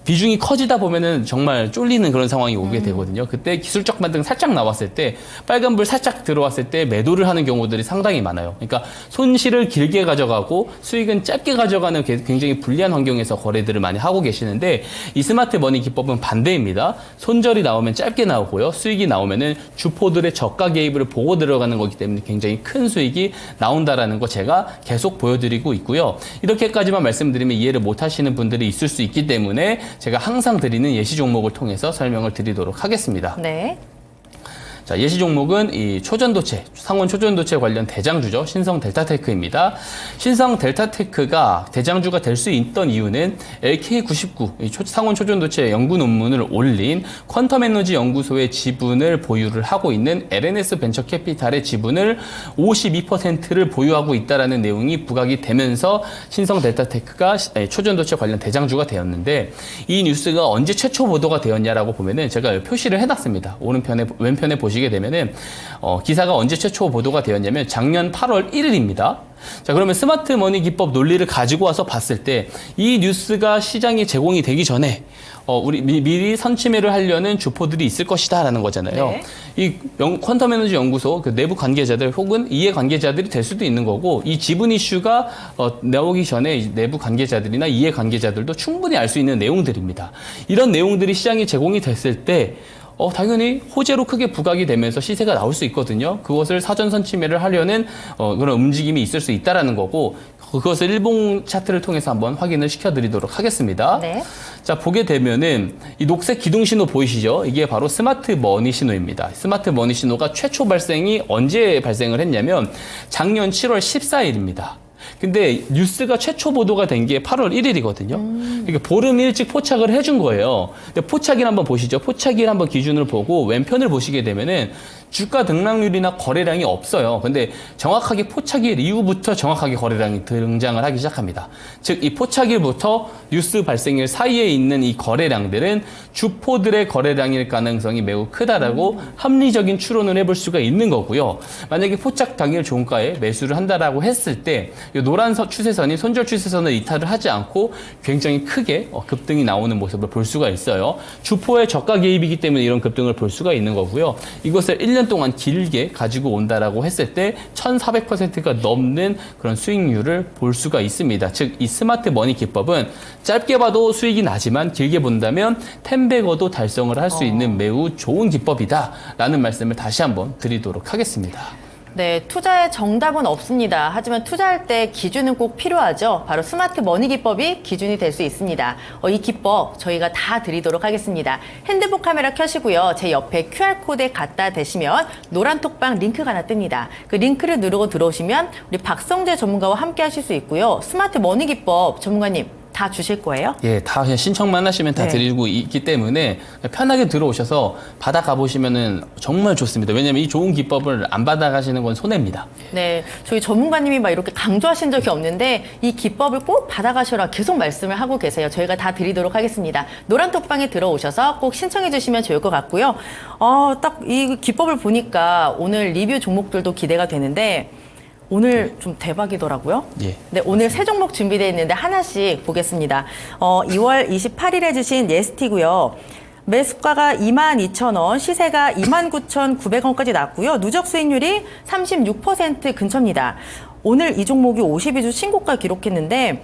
비중이 커지다 보면은 정말 쫄리는 그런 상황이 오게 되거든요. 그때 기술적 반등 살짝 나왔을 때 빨간불 살짝 들어왔을 때 매도를 하는 경우들이 상당히 많아요. 그러니까 손실을 길게 가져가고 수익은 짧게 가져가는 굉장히 불리한 환경에서 거래들을 많이 하고 계시는데 이 스마트 머니 기법은 반대입니다. 손절이 나오면 짧게 나오고요. 수익이 나오면은 주포들의 저가 개입을 보고 들어가는 거기 때문에 굉장히 큰 수익이 나온다라는 거 제가 계속 보여드리고 있고요. 이렇게까지만 말씀드리면 이해를 못 하시는 분들이 있을 수 있기 때문에 제가 항상 드리는 예시 종목을 통해서 설명을 드리도록 하겠습니다. 네. 자, 예시 종목은 이 초전도체, 상온 초전도체 관련 대장주죠. 신성 델타테크입니다. 신성 델타테크가 대장주가 될 수 있던 이유는 LK99, 이 상온 초전도체 연구 논문을 올린 퀀텀 에너지 연구소의 지분을 보유를 하고 있는 LNS 벤처 캐피탈의 지분을 52%를 보유하고 있다라는 내용이 부각이 되면서 신성 델타테크가 초전도체 관련 대장주가 되었는데, 이 뉴스가 언제 최초 보도가 되었냐라고 보면은 제가 표시를 해놨습니다. 왼편에 보시면 보시게 되면은 기사가 언제 최초 보도가 되었냐면 작년 8월 1일입니다. 자, 그러면 스마트 머니 기법 논리를 가지고 와서 봤을 때 이 뉴스가 시장에 제공이 되기 전에 우리 미리 선침해를 하려는 주포들이 있을 것이다라는 거잖아요. 네. 이 퀀텀 에너지 연구소 그 내부 관계자들 혹은 이해 관계자들이 될 수도 있는 거고, 이 지분 이슈가 나오기 전에 이 내부 관계자들이나 이해 관계자들도 충분히 알 수 있는 내용들입니다. 이런 내용들이 시장에 제공이 됐을 때 당연히 호재로 크게 부각이 되면서 시세가 나올 수 있거든요. 그것을 사전 선침해를 하려는 그런 움직임이 있을 수 있다라는 거고, 그것을 일봉 차트를 통해서 한번 확인을 시켜드리도록 하겠습니다. 네. 자, 보게 되면은 이 녹색 기둥 신호 보이시죠? 이게 바로 스마트 머니 신호입니다. 스마트 머니 신호가 최초 발생이 언제 발생을 했냐면 작년 7월 14일입니다. 근데 뉴스가 최초 보도가 된 게 8월 1일이거든요. 이게 보름 일찍 포착을 해준 거예요. 근데 포착일 한번 보시죠. 포착일 한번 기준을 보고 왼편을 보시게 되면은 주가 등락률이나 거래량이 없어요. 근데 정확하게 포착일 이후부터 정확하게 거래량이 등장을 하기 시작합니다. 즉, 이 포착일부터 뉴스 발생일 사이에 있는 이 거래량들은 주포들의 거래량일 가능성이 매우 크다라고 합리적인 추론을 해볼 수가 있는 거고요. 만약에 포착 당일 종가에 매수를 한다라고 했을 때 이 노란 추세선이 손절 추세선을 이탈을 하지 않고 굉장히 크게 급등이 나오는 모습을 볼 수가 있어요. 주포의 저가 개입이기 때문에 이런 급등을 볼 수가 있는 거고요. 이것을 1년 동안 길게 가지고 온다라고 했을 때 1,400%가 넘는 그런 수익률을 볼 수가 있습니다. 즉, 이 스마트 머니 기법은 짧게 봐도 수익이 나지만 길게 본다면 10배거도 달성을 할 수 있는 매우 좋은 기법이다라는 말씀을 다시 한번 드리도록 하겠습니다. 네, 투자의 정답은 없습니다. 하지만 투자할 때 기준은 꼭 필요하죠. 바로 스마트 머니 기법이 기준이 될 수 있습니다. 이 기법 저희가 다 드리도록 하겠습니다. 핸드폰 카메라 켜시고요. 제 옆에 QR코드에 갖다 대시면 노란 톡방 링크가 하나 뜹니다. 그 링크를 누르고 들어오시면 우리 박성재 전문가와 함께 하실 수 있고요. 스마트 머니 기법 전문가님 다 주실 거예요? 예, 다 그냥 신청만 하시면 다 네. 드리고 있기 때문에 편하게 들어오셔서 받아가 보시면은 정말 좋습니다. 왜냐면 이 좋은 기법을 안 받아가시는 건 손해입니다. 네, 저희 전문가님이 막 이렇게 강조하신 적이 없는데 이 기법을 꼭 받아가셔라 계속 말씀을 하고 계세요. 저희가 다 드리도록 하겠습니다. 노란 톡방에 들어오셔서 꼭 신청해 주시면 좋을 것 같고요. 딱 이 기법을 보니까 오늘 리뷰 종목들도 기대가 되는데 오늘 좀 대박이더라고요. 예. 네, 오늘 세 종목 준비되어 있는데 하나씩 보겠습니다. 2월 28일에 주신 예스티고요. 매수가가 22,000원, 시세가 29,900원까지 났고요. 누적 수익률이 36% 근처입니다. 오늘 이 종목이 52주 신고가 기록했는데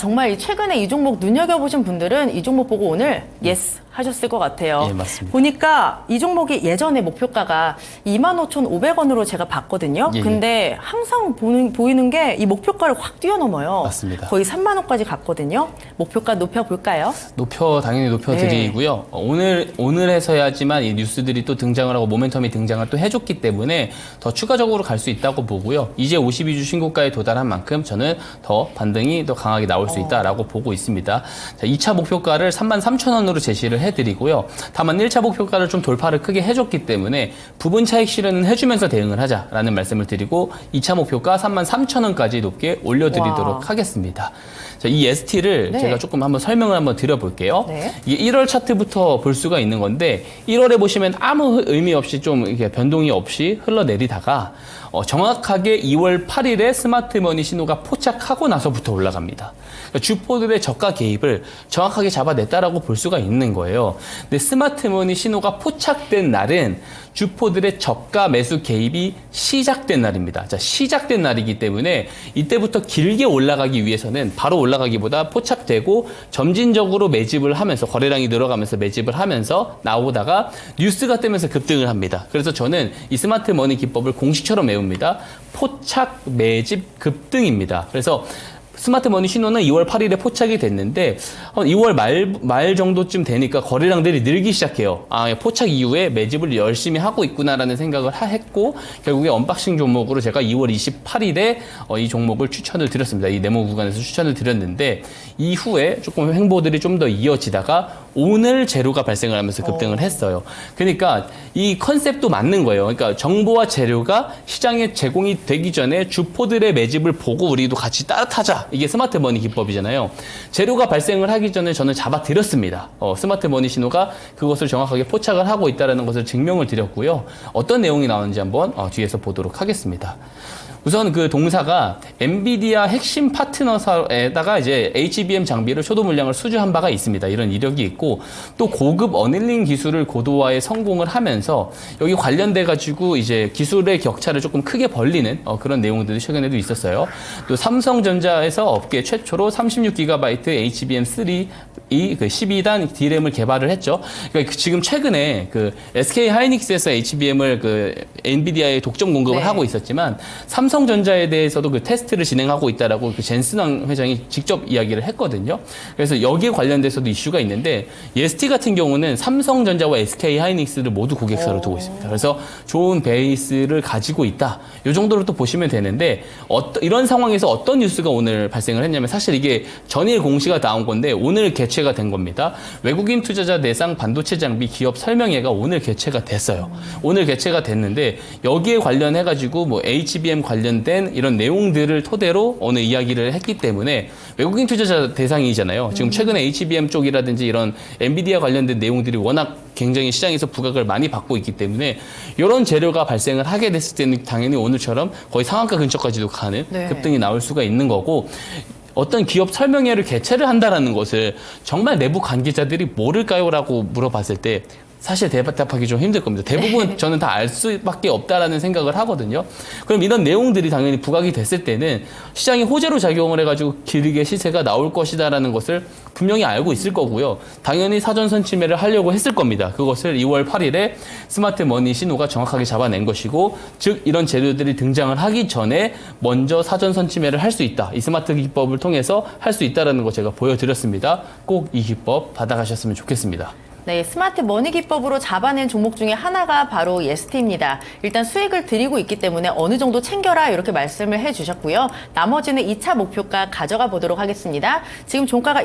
정말 최근에 이 종목 눈여겨보신 분들은 이 종목 보고 오늘 예스 하셨을 것 같아요. 예, 맞습니다. 보니까 이 종목이 예전에 목표가가 25,500원으로 제가 봤거든요. 예, 근데 항상 보이는 게 이 목표가를 확 뛰어넘어요. 맞습니다. 거의 3만 원까지 갔거든요. 목표가 높여볼까요? 당연히 높여드리고요. 오늘에서야지만 이 뉴스들이 또 등장을 하고 모멘텀이 등장을 또 해줬기 때문에 더 추가적으로 갈 수 있다고 보고요. 이제 52주 신고가에 도달한 만큼 저는 더 반등이 더 강하게 나올 수 있다라고 보고 있습니다. 자, 2차 목표가를 33,000원으로 제시를 해드리고요. 다만 1차 목표가를 좀 돌파를 크게 해줬기 때문에 부분 차익 실현은 해주면서 대응을 하자라는 말씀을 드리고 2차 목표가 33,000원까지 높게 올려드리도록 하겠습니다. 자, 이 ST를 네. 제가 조금 한번 설명을 한번 드려볼게요. 네. 이게 1월 차트부터 볼 수가 있는 건데 1월에 보시면 아무 의미 없이 좀 이렇게 변동이 없이 흘러내리다가 정확하게 2월 8일에 스마트머니 신호가 포착하고 나서부터 올라갑니다. 그러니까 주포들의 저가 개입을 정확하게 잡아냈다라고 볼 수가 있는 거예요. 근데 스마트머니 신호가 포착된 날은 주포들의 저가 매수 개입이 시작된 날입니다. 자, 시작된 날이기 때문에 이때부터 길게 올라가기 위해서는 바로 올라가기보다 포착되고 점진적으로 매집을 하면서 거래량이 늘어가면서 매집을 하면서 나오다가 뉴스가 뜨면서 급등을 합니다. 그래서 저는 이 스마트 머니 기법을 공식처럼 외웁니다. 포착, 매집, 급등입니다. 그래서 스마트 머니 신호는 2월 8일에 포착이 됐는데 2월 말 정도쯤 되니까 거래량들이 늘기 시작해요. 포착 이후에 매집을 열심히 하고 있구나라는 생각을 했고 결국에 언박싱 종목으로 제가 2월 28일에 이 종목을 추천을 드렸습니다. 이 네모 구간에서 추천을 드렸는데 이후에 조금 횡보들이 좀 더 이어지다가 오늘 재료가 발생을 하면서 급등을 했어요. 그러니까 이 컨셉도 맞는 거예요. 그러니까 정보와 재료가 시장에 제공이 되기 전에 주포들의 매집을 보고 우리도 같이 따라타자. 이게 스마트 머니 기법이잖아요. 재료가 발생을 하기 전에 저는 잡아드렸습니다. 스마트 머니 신호가 그것을 정확하게 포착을 하고 있다는 것을 증명을 드렸고요. 어떤 내용이 나오는지 한번 뒤에서 보도록 하겠습니다. 우선 그 동사가 엔비디아 핵심 파트너사에다가 이제 HBM 장비를 초도 물량을 수주한 바가 있습니다. 이런 이력이 있고 또 고급 어닐링 기술을 고도화에 성공을 하면서 여기 관련돼 가지고 이제 기술의 격차를 조금 크게 벌리는 그런 내용들이 최근에도 있었어요. 또 삼성전자에서 업계 최초로 36GB HBM3 이 12단 D램을 개발을 했죠. 그러니까 지금 최근에 그 SK 하이닉스에서 HBM을 그 엔비디아에 독점 공급을 하고 있었지만 삼성전자에 대해서도 그 테스트를 진행하고 있다라고 그 젠슨왕 회장이 직접 이야기를 했거든요. 그래서 여기에 관련돼서도 이슈가 있는데 예스티 같은 경우는 삼성전자와 SK 하이닉스를 모두 고객사로 두고 있습니다. 그래서 좋은 베이스를 가지고 있다. 이 정도로 또 보시면 되는데 이런 상황에서 어떤 뉴스가 오늘 발생을 했냐면 사실 이게 전일 공시가 나온 건데 오늘 개최가 된 겁니다. 외국인 투자자 대상 반도체 장비 기업 설명회가 오늘 개최가 됐어요. 오늘 개최가 됐는데 여기에 관련해가지고 뭐 HBM 관련된 이런 내용들을 토대로 오늘 이야기를 했기 때문에 외국인 투자자 대상이잖아요. 지금 최근에 HBM 쪽이라든지 이런 엔비디아 관련된 내용들이 워낙 굉장히 시장에서 부각을 많이 받고 있기 때문에 이런 재료가 발생을 하게 됐을 때는 당연히 오늘처럼 거의 상한가 근처까지도 가는 급등이 나올 수가 있는 거고 어떤 기업 설명회를 개최를 한다라는 것을 정말 내부 관계자들이 모를까요?라고 물어봤을 때 사실 대답하기 좀 힘들 겁니다. 대부분 저는 다 알 수밖에 없다라는 생각을 하거든요. 그럼 이런 내용들이 당연히 부각이 됐을 때는 시장이 호재로 작용을 해가지고 길게 시세가 나올 것이다라는 것을 분명히 알고 있을 거고요. 당연히 사전 선침매를 하려고 했을 겁니다. 그것을 2월 8일에 스마트 머니 신호가 정확하게 잡아낸 것이고 즉 이런 재료들이 등장을 하기 전에 먼저 사전 선침매를 할 수 있다. 이 스마트 기법을 통해서 할 수 있다는 거 제가 보여드렸습니다. 꼭 이 기법 받아가셨으면 좋겠습니다. 네, 스마트 머니 기법으로 잡아낸 종목 중에 하나가 바로 예스티입니다. 일단 수익을 드리고 있기 때문에 어느 정도 챙겨라 이렇게 말씀을 해주셨고요. 나머지는 2차 목표가 가져가 보도록 하겠습니다. 지금 종가가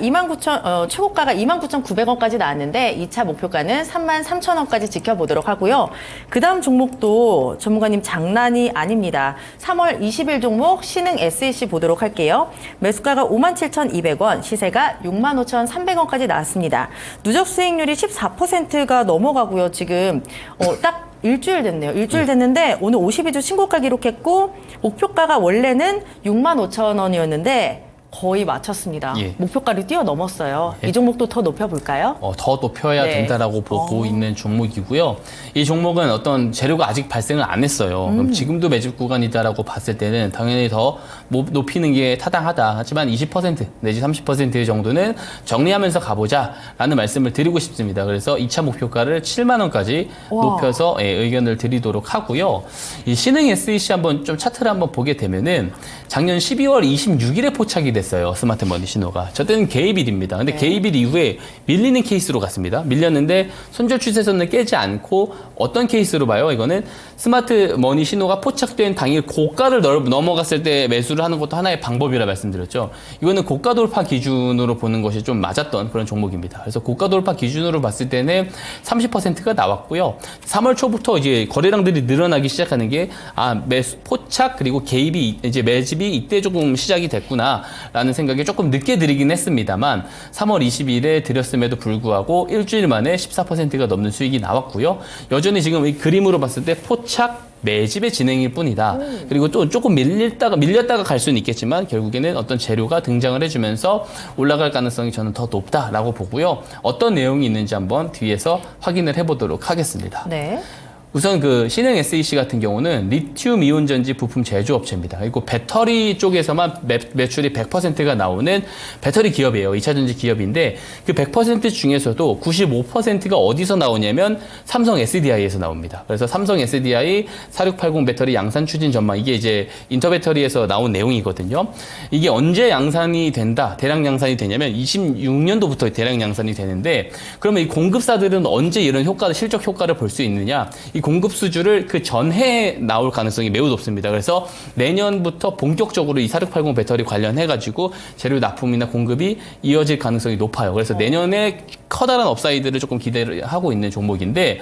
최고가가 29,900원까지 나왔는데 2차 목표가는 33,000원까지 지켜보도록 하고요. 그 다음 종목도 전문가님 장난이 아닙니다. 3월 20일 종목 신흥 SEC 보도록 할게요. 매수가가 57,200원, 시세가 65,300원까지 나왔습니다. 누적 수익률이 14%가 넘어가고요. 지금 딱 일주일 됐네요. 일주일 됐는데 오늘 52주 신고가 기록했고 목표가가 원래는 65,000원이었는데 거의 맞췄습니다. 예. 목표가를 뛰어넘었어요. 예. 이 종목도 더 높여볼까요? 더 높여야 된다라고 보고 있는 종목이고요. 이 종목은 어떤 재료가 아직 발생을 안 했어요. 그럼 지금도 매집 구간이다라고 봤을 때는 당연히 더 높이는 게 타당하다. 하지만 20% 내지 30% 정도는 정리하면서 가보자라는 말씀을 드리고 싶습니다. 그래서 2차 목표가를 7만 원까지 높여서 의견을 드리도록 하고요. 이 신흥 SEC 한번 좀 차트를 한번 보게 되면은 작년 12월 26일에 포착이 됐어요. 스마트 머니 신호가. 저 때는 개입일입니다. 근데 개입일 이후에 밀리는 케이스로 갔습니다. 밀렸는데 손절 추세선을 깨지 않고 어떤 케이스로 봐요? 이거는 스마트 머니 신호가 포착된 당일 고가를 넘어갔을 때 매수를 하는 것도 하나의 방법이라 말씀드렸죠. 이거는 고가 돌파 기준으로 보는 것이 좀 맞았던 그런 종목입니다. 그래서 고가 돌파 기준으로 봤을 때는 30%가 나왔고요. 3월 초부터 이제 거래량들이 늘어나기 시작하는 게 매수 포착 그리고 개입이 이제 매집이 이때 조금 시작이 됐구나. 라는 생각이 조금 늦게 드리긴 했습니다만 3월 20일에 드렸음에도 불구하고 일주일 만에 14%가 넘는 수익이 나왔고요. 여전히 지금 이 그림으로 봤을 때 포착 매집의 진행일 뿐이다. 그리고 또 조금 밀렸다가 갈 수는 있겠지만 결국에는 어떤 재료가 등장을 해주면서 올라갈 가능성이 저는 더 높다라고 보고요. 어떤 내용이 있는지 한번 뒤에서 확인을 해보도록 하겠습니다. 네. 우선 그 신흥 SEC 같은 경우는 리튬 이온 전지 부품 제조업체입니다. 그리고 배터리 쪽에서만 매출이 100%가 나오는 배터리 기업이에요. 2차 전지 기업인데 그 100% 중에서도 95%가 어디서 나오냐면 삼성 SDI에서 나옵니다. 그래서 삼성 SDI 4680 배터리 양산 추진 전망 이게 이제 인터배터리에서 나온 내용이거든요. 이게 언제 양산이 된다, 대량 양산이 되냐면 26년도부터 대량 양산이 되는데 그러면 이 공급사들은 언제 이런 실적 효과를 볼 수 있느냐? 이 공급 수주를 그 전해에 나올 가능성이 매우 높습니다. 그래서 내년부터 본격적으로 이 4680 배터리 관련해가지고 재료 납품이나 공급이 이어질 가능성이 높아요. 그래서 내년에 커다란 업사이드를 조금 기대를 하고 있는 종목인데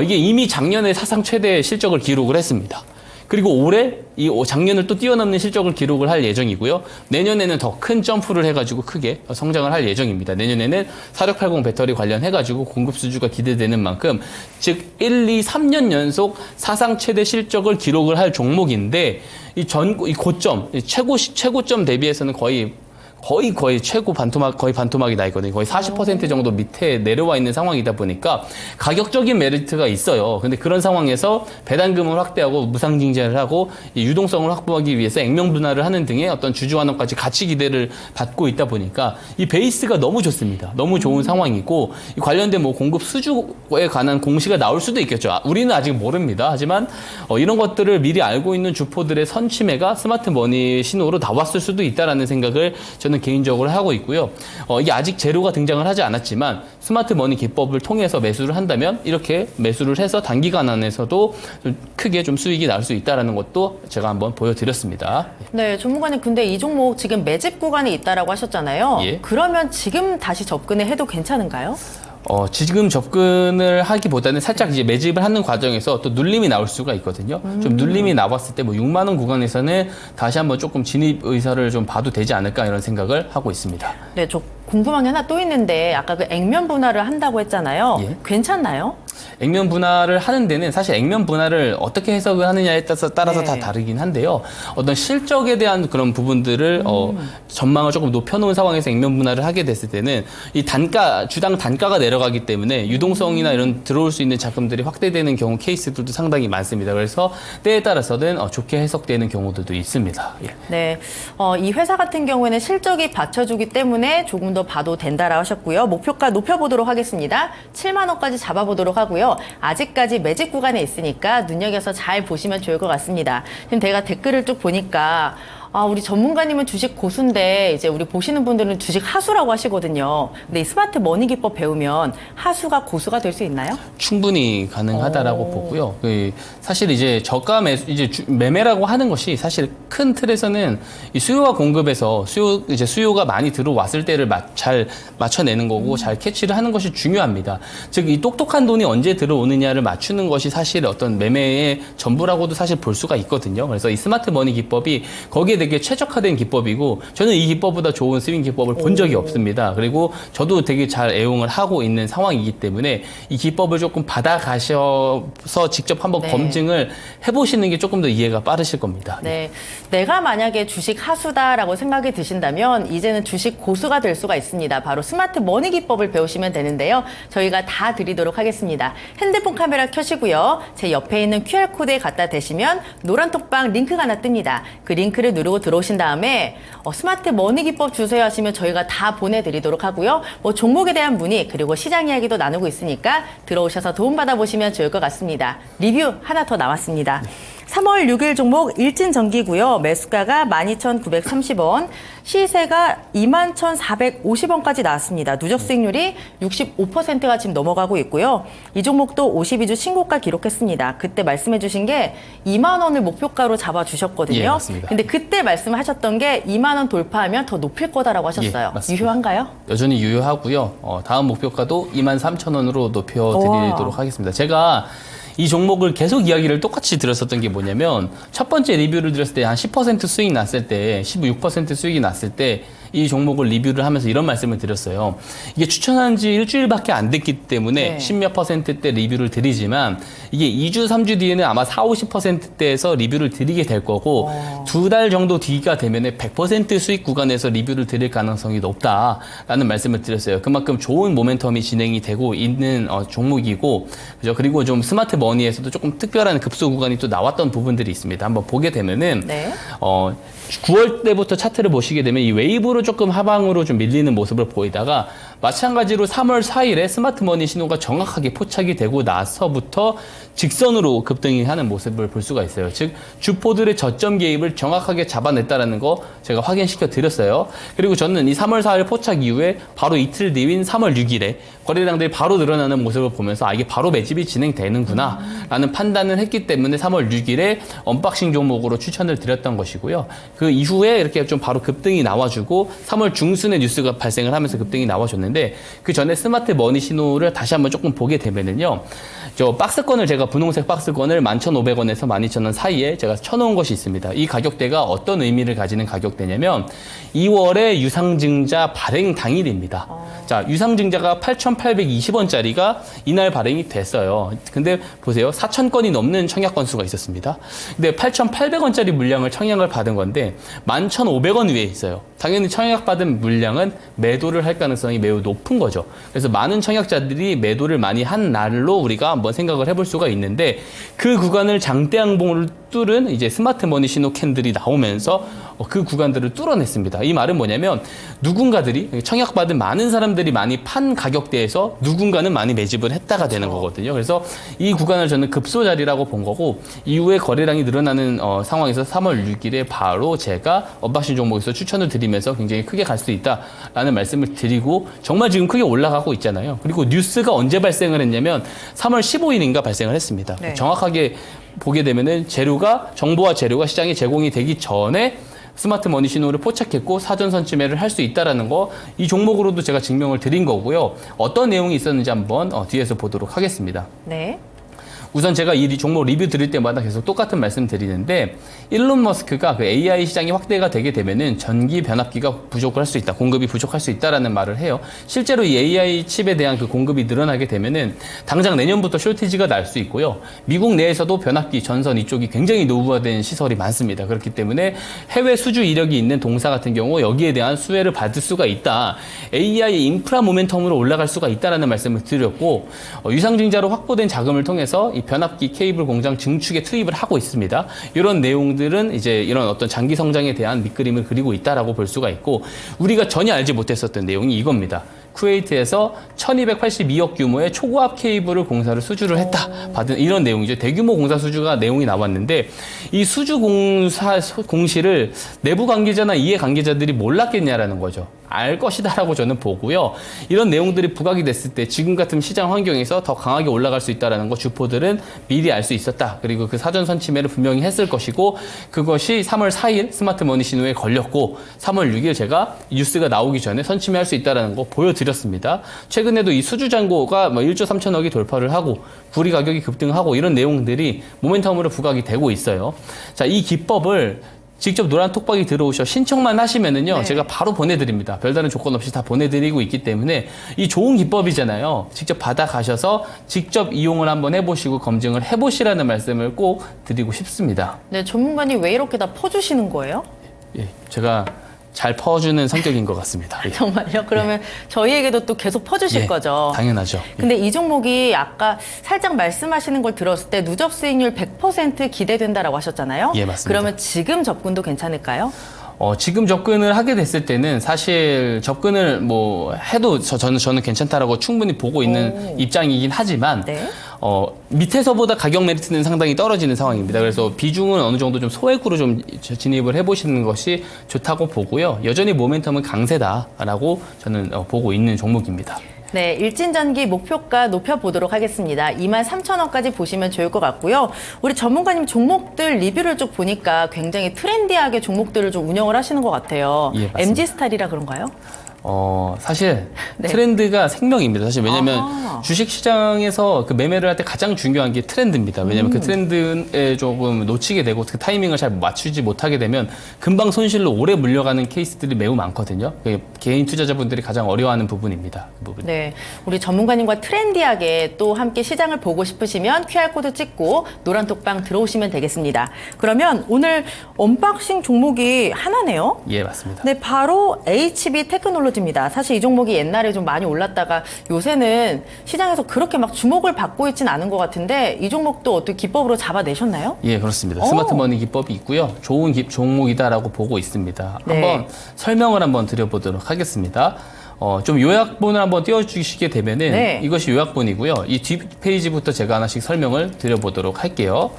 이게 이미 작년에 사상 최대 실적을 기록을 했습니다. 그리고 올해 이 작년을 또 뛰어넘는 실적을 기록을 할 예정이고요. 내년에는 더 큰 점프를 해가지고 크게 성장을 할 예정입니다. 내년에는 4680 배터리 관련해가지고 공급 수주가 기대되는 만큼 즉 1, 2, 3년 연속 사상 최대 실적을 기록을 할 종목인데 이 고점, 최고점 대비해서는 거의 최고 거의 반토막이 나 있거든요. 거의 40% 정도 밑에 내려와 있는 상황이다 보니까 가격적인 메리트가 있어요. 근데 그런 상황에서 배당금을 확대하고 무상증자를 하고 이 유동성을 확보하기 위해서 액면 분할을 하는 등의 어떤 주주 환원까지 같이 기대를 받고 있다 보니까 이 베이스가 너무 좋습니다. 너무 좋은 상황이고 이 관련된 뭐 공급 수주에 관한 공시가 나올 수도 있겠죠. 우리는 아직 모릅니다. 하지만 이런 것들을 미리 알고 있는 주포들의 선취매가 스마트 머니 신호로 나왔을 수도 있다라는 생각을 저는 개인적으로 하고 있고요. 이게 아직 재료가 등장을 하지 않았지만 스마트 머니 기법을 통해서 매수를 한다면 이렇게 매수를 해서 단기간 안에서도 좀 크게 좀 수익이 날 수 있다는 것도 제가 한번 보여드렸습니다. 네, 전문가님 근데 이 종목 지금 매집 구간이 있다라고 하셨잖아요. 예. 그러면 지금 다시 접근을 해도 괜찮은가요? 지금 접근을 하기보다는 살짝 이제 매집을 하는 과정에서 또 눌림이 나올 수가 있거든요. 좀 눌림이 나왔을 때 뭐 6만 원 구간에서는 다시 한번 조금 진입 의사를 좀 봐도 되지 않을까 이런 생각을 하고 있습니다. 네, 저 궁금한 게 하나 또 있는데 아까 그 액면 분할을 한다고 했잖아요. 예. 괜찮나요? 액면 분할을 하는 데는 사실 액면 분할을 어떻게 해석을 하느냐에 따라서 네. 다 다르긴 한데요. 어떤 실적에 대한 그런 부분들을 전망을 조금 높여놓은 상황에서 액면 분할을 하게 됐을 때는 이 주당 단가가 내려가기 때문에 유동성이나 이런 들어올 수 있는 자금들이 확대되는 경우 케이스들도 상당히 많습니다. 그래서 때에 따라서는 좋게 해석되는 경우들도 있습니다. 예. 네, 이 회사 같은 경우에는 실적이 받쳐주기 때문에 조금 더 봐도 된다라고 하셨고요. 목표가 높여보도록 하겠습니다. 7만 원까지 잡아보도록 하고요. 아직까지 매집 구간에 있으니까 눈여겨서 잘 보시면 좋을 것 같습니다. 지금 제가 댓글을 쭉 보니까 우리 전문가님은 주식 고수인데 이제 우리 보시는 분들은 주식 하수라고 하시거든요. 근데 이 스마트 머니 기법 배우면 하수가 고수가 될 수 있나요? 충분히 가능하다라고 보고요. 사실 이제 저가 매매라고 하는 것이 사실 큰 틀에서는 이 수요와 공급에서 수요가 많이 들어왔을 때를 잘 맞춰내는 거고 잘 캐치를 하는 것이 중요합니다. 즉 이 똑똑한 돈이 언제 들어오느냐를 맞추는 것이 사실 어떤 매매의 전부라고도 사실 볼 수가 있거든요. 그래서 이 스마트 머니 기법이 거기에 되게 최적화된 기법이고 저는 이 기법보다 좋은 스윙 기법을 본 적이 없습니다. 그리고 저도 되게 잘 애용을 하고 있는 상황이기 때문에 이 기법을 조금 받아가셔서 직접 한번 네. 검증을 해보시는 게 조금 더 이해가 빠르실 겁니다. 네, 내가 만약에 주식 하수다라고 생각이 드신다면 이제는 주식 고수가 될 수가 있습니다. 바로 스마트 머니 기법을 배우시면 되는데요. 저희가 다 드리도록 하겠습니다. 핸드폰 카메라 켜시고요. 제 옆에 있는 QR코드에 갖다 대시면 노란 톡방 링크가 하나 뜹니다. 그 링크를 누르고 들어오신 다음에 스마트 머니 기법 주세요 하시면 저희가 다 보내드리도록 하고요. 뭐 종목에 대한 문의 그리고 시장 이야기도 나누고 있으니까 들어오셔서 도움받아 보시면 좋을 것 같습니다. 리뷰 하나 더 나왔습니다. 3월 6일 종목 일진전기고요. 매수가가 12,930원, 시세가 21,450원까지 나왔습니다. 누적 수익률이 65%가 지금 넘어가고 있고요. 이 종목도 52주 신고가 기록했습니다. 그때 말씀해 주신 게 2만 원을 목표가로 잡아주셨거든요. 예, 맞습니다. 근데 그때 말씀하셨던 게 2만 원 돌파하면 더 높일 거다라고 하셨어요. 예, 맞습니다. 유효한가요? 여전히 유효하고요. 다음 목표가도 23,000원으로 높여드리도록 하겠습니다. 제가 이 종목을 계속 이야기를 똑같이 드렸었던 게 뭐냐면 첫 번째 리뷰를 드렸을 때 한 10% 수익 났을 때 16% 수익이 났을 때 이 종목을 리뷰를 하면서 이런 말씀을 드렸어요. 이게 추천한 지 일주일밖에 안 됐기 때문에 네. 10몇 %대 리뷰를 드리지만 이게 2주, 3주 뒤에는 아마 40~50%대에서 리뷰를 드리게 될 거고 2달 정도 뒤가 되면은 100% 수익 구간에서 리뷰를 드릴 가능성이 높다라는 말씀을 드렸어요. 그만큼 좋은 모멘텀이 진행이 되고 있는 종목이고 그죠? 그리고 좀 스마트 머니에서도 조금 특별한 급소 구간이 또 나왔던 부분들이 있습니다. 한번 보게 되면은 네. 9월 때부터 차트를 보시게 되면 이 웨이브로 조금 하방으로 좀 밀리는 모습을 보이다가 마찬가지로 3월 4일에 스마트머니 신호가 정확하게 포착이 되고 나서부터 직선으로 급등이 하는 모습을 볼 수가 있어요. 즉 주포들의 저점 개입을 정확하게 잡아냈다는 거 제가 확인시켜 드렸어요. 그리고 저는 이 3월 4일 포착 이후에 바로 이틀 뒤인 3월 6일에 거래량들이 바로 늘어나는 모습을 보면서 이게 바로 매집이 진행되는구나 라는 판단을 했기 때문에 3월 6일에 언박싱 종목으로 추천을 드렸던 것이고요. 그 이후에 이렇게 좀 바로 급등이 나와주고 3월 중순에 뉴스가 발생을 하면서 급등이 나와줬는데 그 전에 스마트 머니 신호를 다시 한번 조금 보게 되면은요. 저 박스권을 제가 분홍색 박스권을 11,500원에서 12,000원 사이에 제가 쳐놓은 것이 있습니다. 이 가격대가 어떤 의미를 가지는 가격대냐면 2월의 유상증자 발행 당일입니다. 자, 유상증자가 8,820원짜리가 이날 발행이 됐어요. 근데 보세요. 4,000건이 넘는 청약 건수가 있었습니다. 근데 8,800원짜리 물량을 청약을 받은 건데 11,500원 위에 있어요. 당연히 청약받은 물량은 매도를 할 가능성이 매우 높은 거죠. 그래서 많은 청약자들이 매도를 많이 한 날로 우리가 한번 생각을 해볼 수가 있는데 그 구간을 장대양봉을 뚫은 이제 스마트머니 신호 캔들이 나오면서 그 구간들을 뚫어냈습니다. 이 말은 뭐냐면 누군가들이 청약받은 많은 사람들이 많이 판 가격대에서 누군가는 많이 매집을 했다가 되는 거거든요. 그래서 이 구간을 저는 급소자리라고 본 거고 이후에 거래량이 늘어나는 상황에서 3월 6일에 바로 제가 언박싱 종목에서 추천을 드리면서 굉장히 크게 갈 수 있다라는 말씀을 드리고 정말 지금 크게 올라가고 있잖아요. 그리고 뉴스가 언제 발생을 했냐면 3월 15일인가 발생을 했습니다. 네. 정확하게 보게 되면은 정보와 재료가 시장에 제공이 되기 전에 스마트 머니 신호를 포착했고 사전 선취매를 할 수 있다라는 거 이 종목으로도 제가 증명을 드린 거고요. 어떤 내용이 있었는지 한번 뒤에서 보도록 하겠습니다. 네. 우선 제가 이 종목 리뷰 드릴 때마다 계속 똑같은 말씀 드리는데 일론 머스크가 그 AI 시장이 확대가 되게 되면은 전기 변압기가 부족할 수 있다. 공급이 부족할 수 있다라는 말을 해요. 실제로 이 AI 칩에 대한 그 공급이 늘어나게 되면은 당장 내년부터 쇼티지가 날 수 있고요. 미국 내에서도 변압기, 전선 이쪽이 굉장히 노후화된 시설이 많습니다. 그렇기 때문에 해외 수주 이력이 있는 동사 같은 경우 여기에 대한 수혜를 받을 수가 있다. AI 인프라 모멘텀으로 올라갈 수가 있다라는 말씀을 드렸고 유상증자로 확보된 자금을 통해서 이 변압기 케이블 공장 증축에 투입을 하고 있습니다. 이런 내용들은 이제 이런 어떤 장기 성장에 대한 밑그림을 그리고 있다라고 볼 수가 있고 우리가 전혀 알지 못했었던 내용이 이겁니다. 쿠웨이트에서 1282억 규모의 초고압 케이블을 공사를 수주를 했다. 받은 이런 내용이죠. 대규모 공사 수주가 내용이 나왔는데 이 수주 공사 공시를 내부 관계자나 이해 관계자들이 몰랐겠냐라는 거죠. 알 것이다라고 저는 보고요. 이런 내용들이 부각이 됐을 때 지금 같은 시장 환경에서 더 강하게 올라갈 수 있다는 거 주포들은 미리 알 수 있었다. 그리고 그 사전 선취매를 분명히 했을 것이고 그것이 3월 4일 스마트 머니 신호에 걸렸고 3월 6일 제가 뉴스가 나오기 전에 선취매 할 수 있다는 거 보여드렸습니다. 최근에도 이 수주 잔고가 1조 3천억이 돌파를 하고 구리 가격이 급등하고 이런 내용들이 모멘텀으로 부각이 되고 있어요. 자, 이 기법을 직접 노란 톡박이 들어오셔 신청만 하시면은요, 네. 제가 바로 보내드립니다. 별다른 조건 없이 다 보내드리고 있기 때문에 이 좋은 기법이잖아요. 직접 받아가셔서 직접 이용을 한번 해보시고 검증을 해보시라는 말씀을 꼭 드리고 싶습니다. 네, 전문가님 왜 이렇게 다 퍼주시는 거예요? 예, 제가 잘 퍼주는 성격인 것 같습니다. 예. 정말요? 그러면 저희에게도 또 계속 퍼주실 예, 거죠? 당연하죠. 근데 이 종목이 아까 살짝 말씀하시는 걸 들었을 때 누적 수익률 100% 기대된다라고 하셨잖아요? 예, 맞습니다. 그러면 지금 접근도 괜찮을까요? 지금 접근을 하게 됐을 때는 사실 접근을 뭐 해도 저는 괜찮다라고 충분히 보고 있는 입장이긴 하지만 네. 밑에서보다 가격 메리트는 상당히 떨어지는 상황입니다. 그래서 비중은 어느 정도 좀 소액으로 좀 진입을 해보시는 것이 좋다고 보고요. 여전히 모멘텀은 강세다라고 저는 보고 있는 종목입니다. 네, 일진전기 목표가 높여보도록 하겠습니다. 23,000원까지 보시면 좋을 것 같고요. 우리 전문가님 종목들 리뷰를 쭉 보니까 굉장히 트렌디하게 종목들을 좀 운영을 하시는 것 같아요. 예, 맞습니다. MG스타일이라 그런가요? 사실 네. 트렌드가 생명입니다. 사실 왜냐면 아하. 주식시장에서 그 매매를 할 때 가장 중요한 게 트렌드입니다. 왜냐면 그 트렌드에 조금 놓치게 되고 그 타이밍을 잘 맞추지 못하게 되면 금방 손실로 오래 물려가는 케이스들이 매우 많거든요. 개인 투자자분들이 가장 어려워하는 부분입니다. 그 부분. 네, 우리 전문가님과 트렌디하게 또 함께 시장을 보고 싶으시면 QR코드 찍고 노란톡방 들어오시면 되겠습니다. 그러면 오늘 언박싱 종목이 하나네요? 예, 맞습니다. 네, 바로 HB 테크놀로지입니다. 사실 이 종목이 옛날에 좀 많이 올랐다가 요새는 시장에서 그렇게 막 주목을 받고 있진 않은 것 같은데 이 종목도 어떻게 기법으로 잡아내셨나요? 예, 그렇습니다. 오. 스마트머니 기법이 있고요. 좋은 종목이다라고 보고 있습니다. 네. 한번 설명을 한번 드려보도록 하겠습니다. 좀 요약본을 한번 띄워주시게 되면은 네. 이것이 요약본이고요. 이 뒷페이지부터 제가 하나씩 설명을 드려보도록 할게요.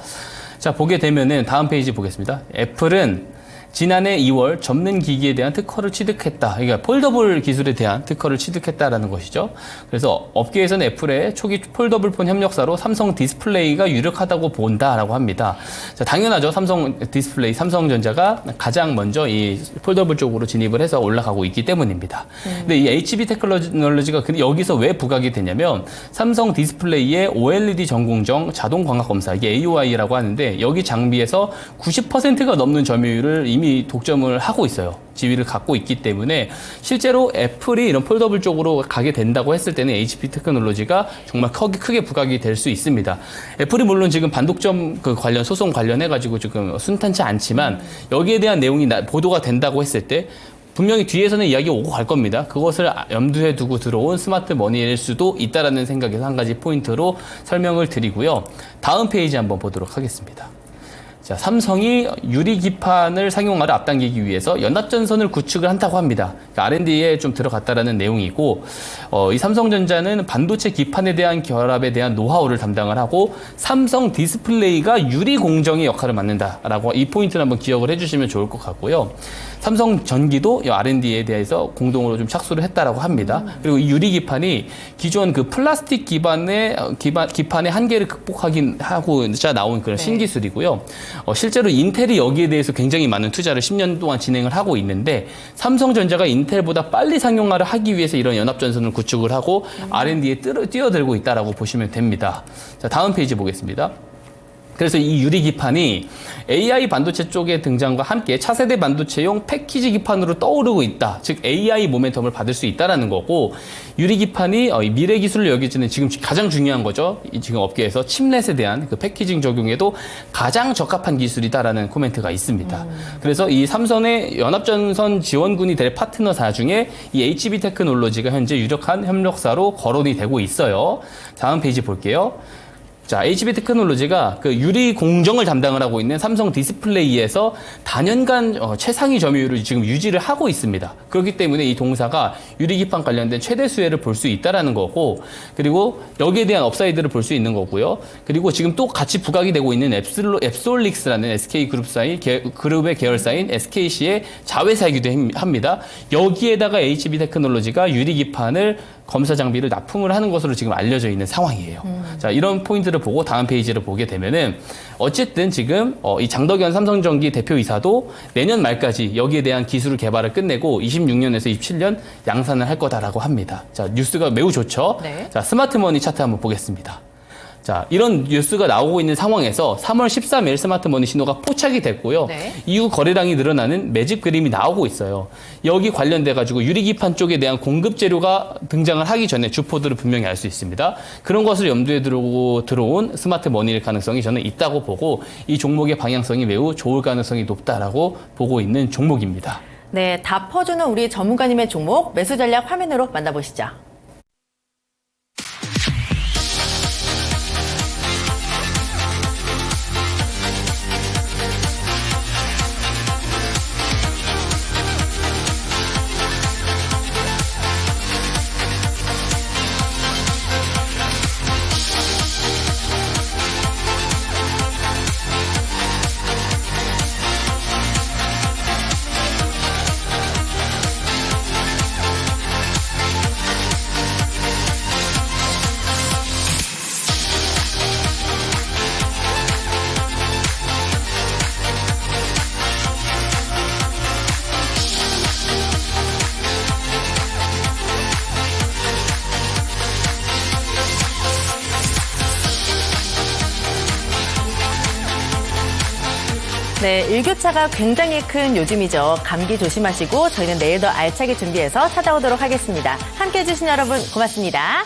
자, 보게 되면은 다음 페이지 보겠습니다. 애플은 지난해 2월 접는 기기에 대한 특허를 취득했다. 그러니까 폴더블 기술에 대한 특허를 취득했다라는 것이죠. 그래서 업계에서는 애플의 초기 폴더블 폰 협력사로 삼성 디스플레이가 유력하다고 본다라고 합니다. 자, 당연하죠. 삼성 디스플레이, 삼성전자가 가장 먼저 이 폴더블 쪽으로 진입을 해서 올라가고 있기 때문입니다. 근데 이 HB 테크놀로지가 여기서 왜 부각이 되냐면 삼성 디스플레이의 OLED 전공정 자동 광학 검사, 이게 AOI라고 하는데 여기 장비에서 90%가 넘는 점유율을 이미 독점을 하고 있어요. 지위를 갖고 있기 때문에 실제로 애플이 이런 폴더블 쪽으로 가게 된다고 했을 때는 HP 테크놀로지가 정말 크게 부각이 될 수 있습니다. 애플이 물론 지금 반독점 관련 소송 관련해가지고 지금 순탄치 않지만 여기에 대한 내용이 보도가 된다고 했을 때 분명히 뒤에서는 이야기 오고 갈 겁니다. 그것을 염두에 두고 들어온 스마트 머니일 수도 있다라는 생각에서 한 가지 포인트로 설명을 드리고요. 다음 페이지 한번 보도록 하겠습니다. 자, 삼성이 유리기판을 상용화를 앞당기기 위해서 연합전선을 구축을 한다고 합니다. 그러니까 R&D에 좀 들어갔다라는 내용이고, 이 삼성전자는 반도체 기판에 대한 결합에 대한 노하우를 담당을 하고, 삼성 디스플레이가 유리 공정의 역할을 맡는다라고 이 포인트를 한번 기억을 해주시면 좋을 것 같고요. 삼성 전기도 이 R&D에 대해서 공동으로 좀 착수를 했다라고 합니다. 그리고 이 유리 기판이 기존 그 플라스틱 기판의 한계를 극복하고자 나온 그런 신기술이고요. 실제로 인텔이 여기에 대해서 굉장히 많은 투자를 10년 동안 진행을 하고 있는데 삼성전자가 인텔보다 빨리 상용화를 하기 위해서 이런 연합전선을 구축을 하고 R&D에 뛰어들고 있다라고 보시면 됩니다. 자, 다음 페이지 보겠습니다. 그래서 이 유리 기판이 AI 반도체 쪽의 등장과 함께 차세대 반도체용 패키지 기판으로 떠오르고 있다. 즉 AI 모멘텀을 받을 수 있다라는 거고, 유리 기판이 미래 기술을 여겨지는 지금 가장 중요한 거죠. 지금 업계에서 칩렛에 대한 그 패키징 적용에도 가장 적합한 기술이다라는 코멘트가 있습니다. 그래서 이 삼성의 연합전선 지원군이 될 파트너사 중에 이 HB 테크놀로지가 현재 유력한 협력사로 거론이 되고 있어요. 다음 페이지 볼게요. 자, HB 테크놀로지가 그 유리 공정을 담당을 하고 있는 삼성 디스플레이에서 단연간 최상위 점유율을 지금 유지를 하고 있습니다. 그렇기 때문에 이 동사가 유리 기판 관련된 최대 수혜를 볼 수 있다라는 거고, 그리고 여기에 대한 업사이드를 볼 수 있는 거고요. 그리고 지금 또 같이 부각이 되고 있는 앱솔릭스라는 SK 그룹의 계열사인 SKC의 자회사이기도 합니다. 여기에다가 HB 테크놀로지가 유리 기판을 검사 장비를 납품을 하는 것으로 지금 알려져 있는 상황이에요. 자, 이런 포인트를 보고 다음 페이지를 보게 되면은 어쨌든 지금 이 장덕연 삼성전기 대표이사도 내년 말까지 여기에 대한 기술 개발을 끝내고 26년에서 27년 양산을 할 거다라고 합니다. 자, 뉴스가 매우 좋죠. 네. 자, 스마트머니 차트 한번 보겠습니다. 자, 이런 뉴스가 나오고 있는 상황에서 3월 13일 스마트머니 신호가 포착이 됐고요. 네. 이후 거래량이 늘어나는 매집 그림이 나오고 있어요. 여기 관련돼가지고 유리기판 쪽에 대한 공급 재료가 등장을 하기 전에 주포들을 분명히 알 수 있습니다. 그런 것을 염두에 두고 들어온 스마트머니일 가능성이 저는 있다고 보고 이 종목의 방향성이 매우 좋을 가능성이 높다라고 보고 있는 종목입니다. 네, 다 퍼주는 우리 전문가님의 종목 매수 전략 화면으로 만나보시죠. 네, 일교차가 굉장히 큰 요즘이죠. 감기 조심하시고 저희는 내일 더 알차게 준비해서 찾아오도록 하겠습니다. 함께해 주신 여러분 고맙습니다.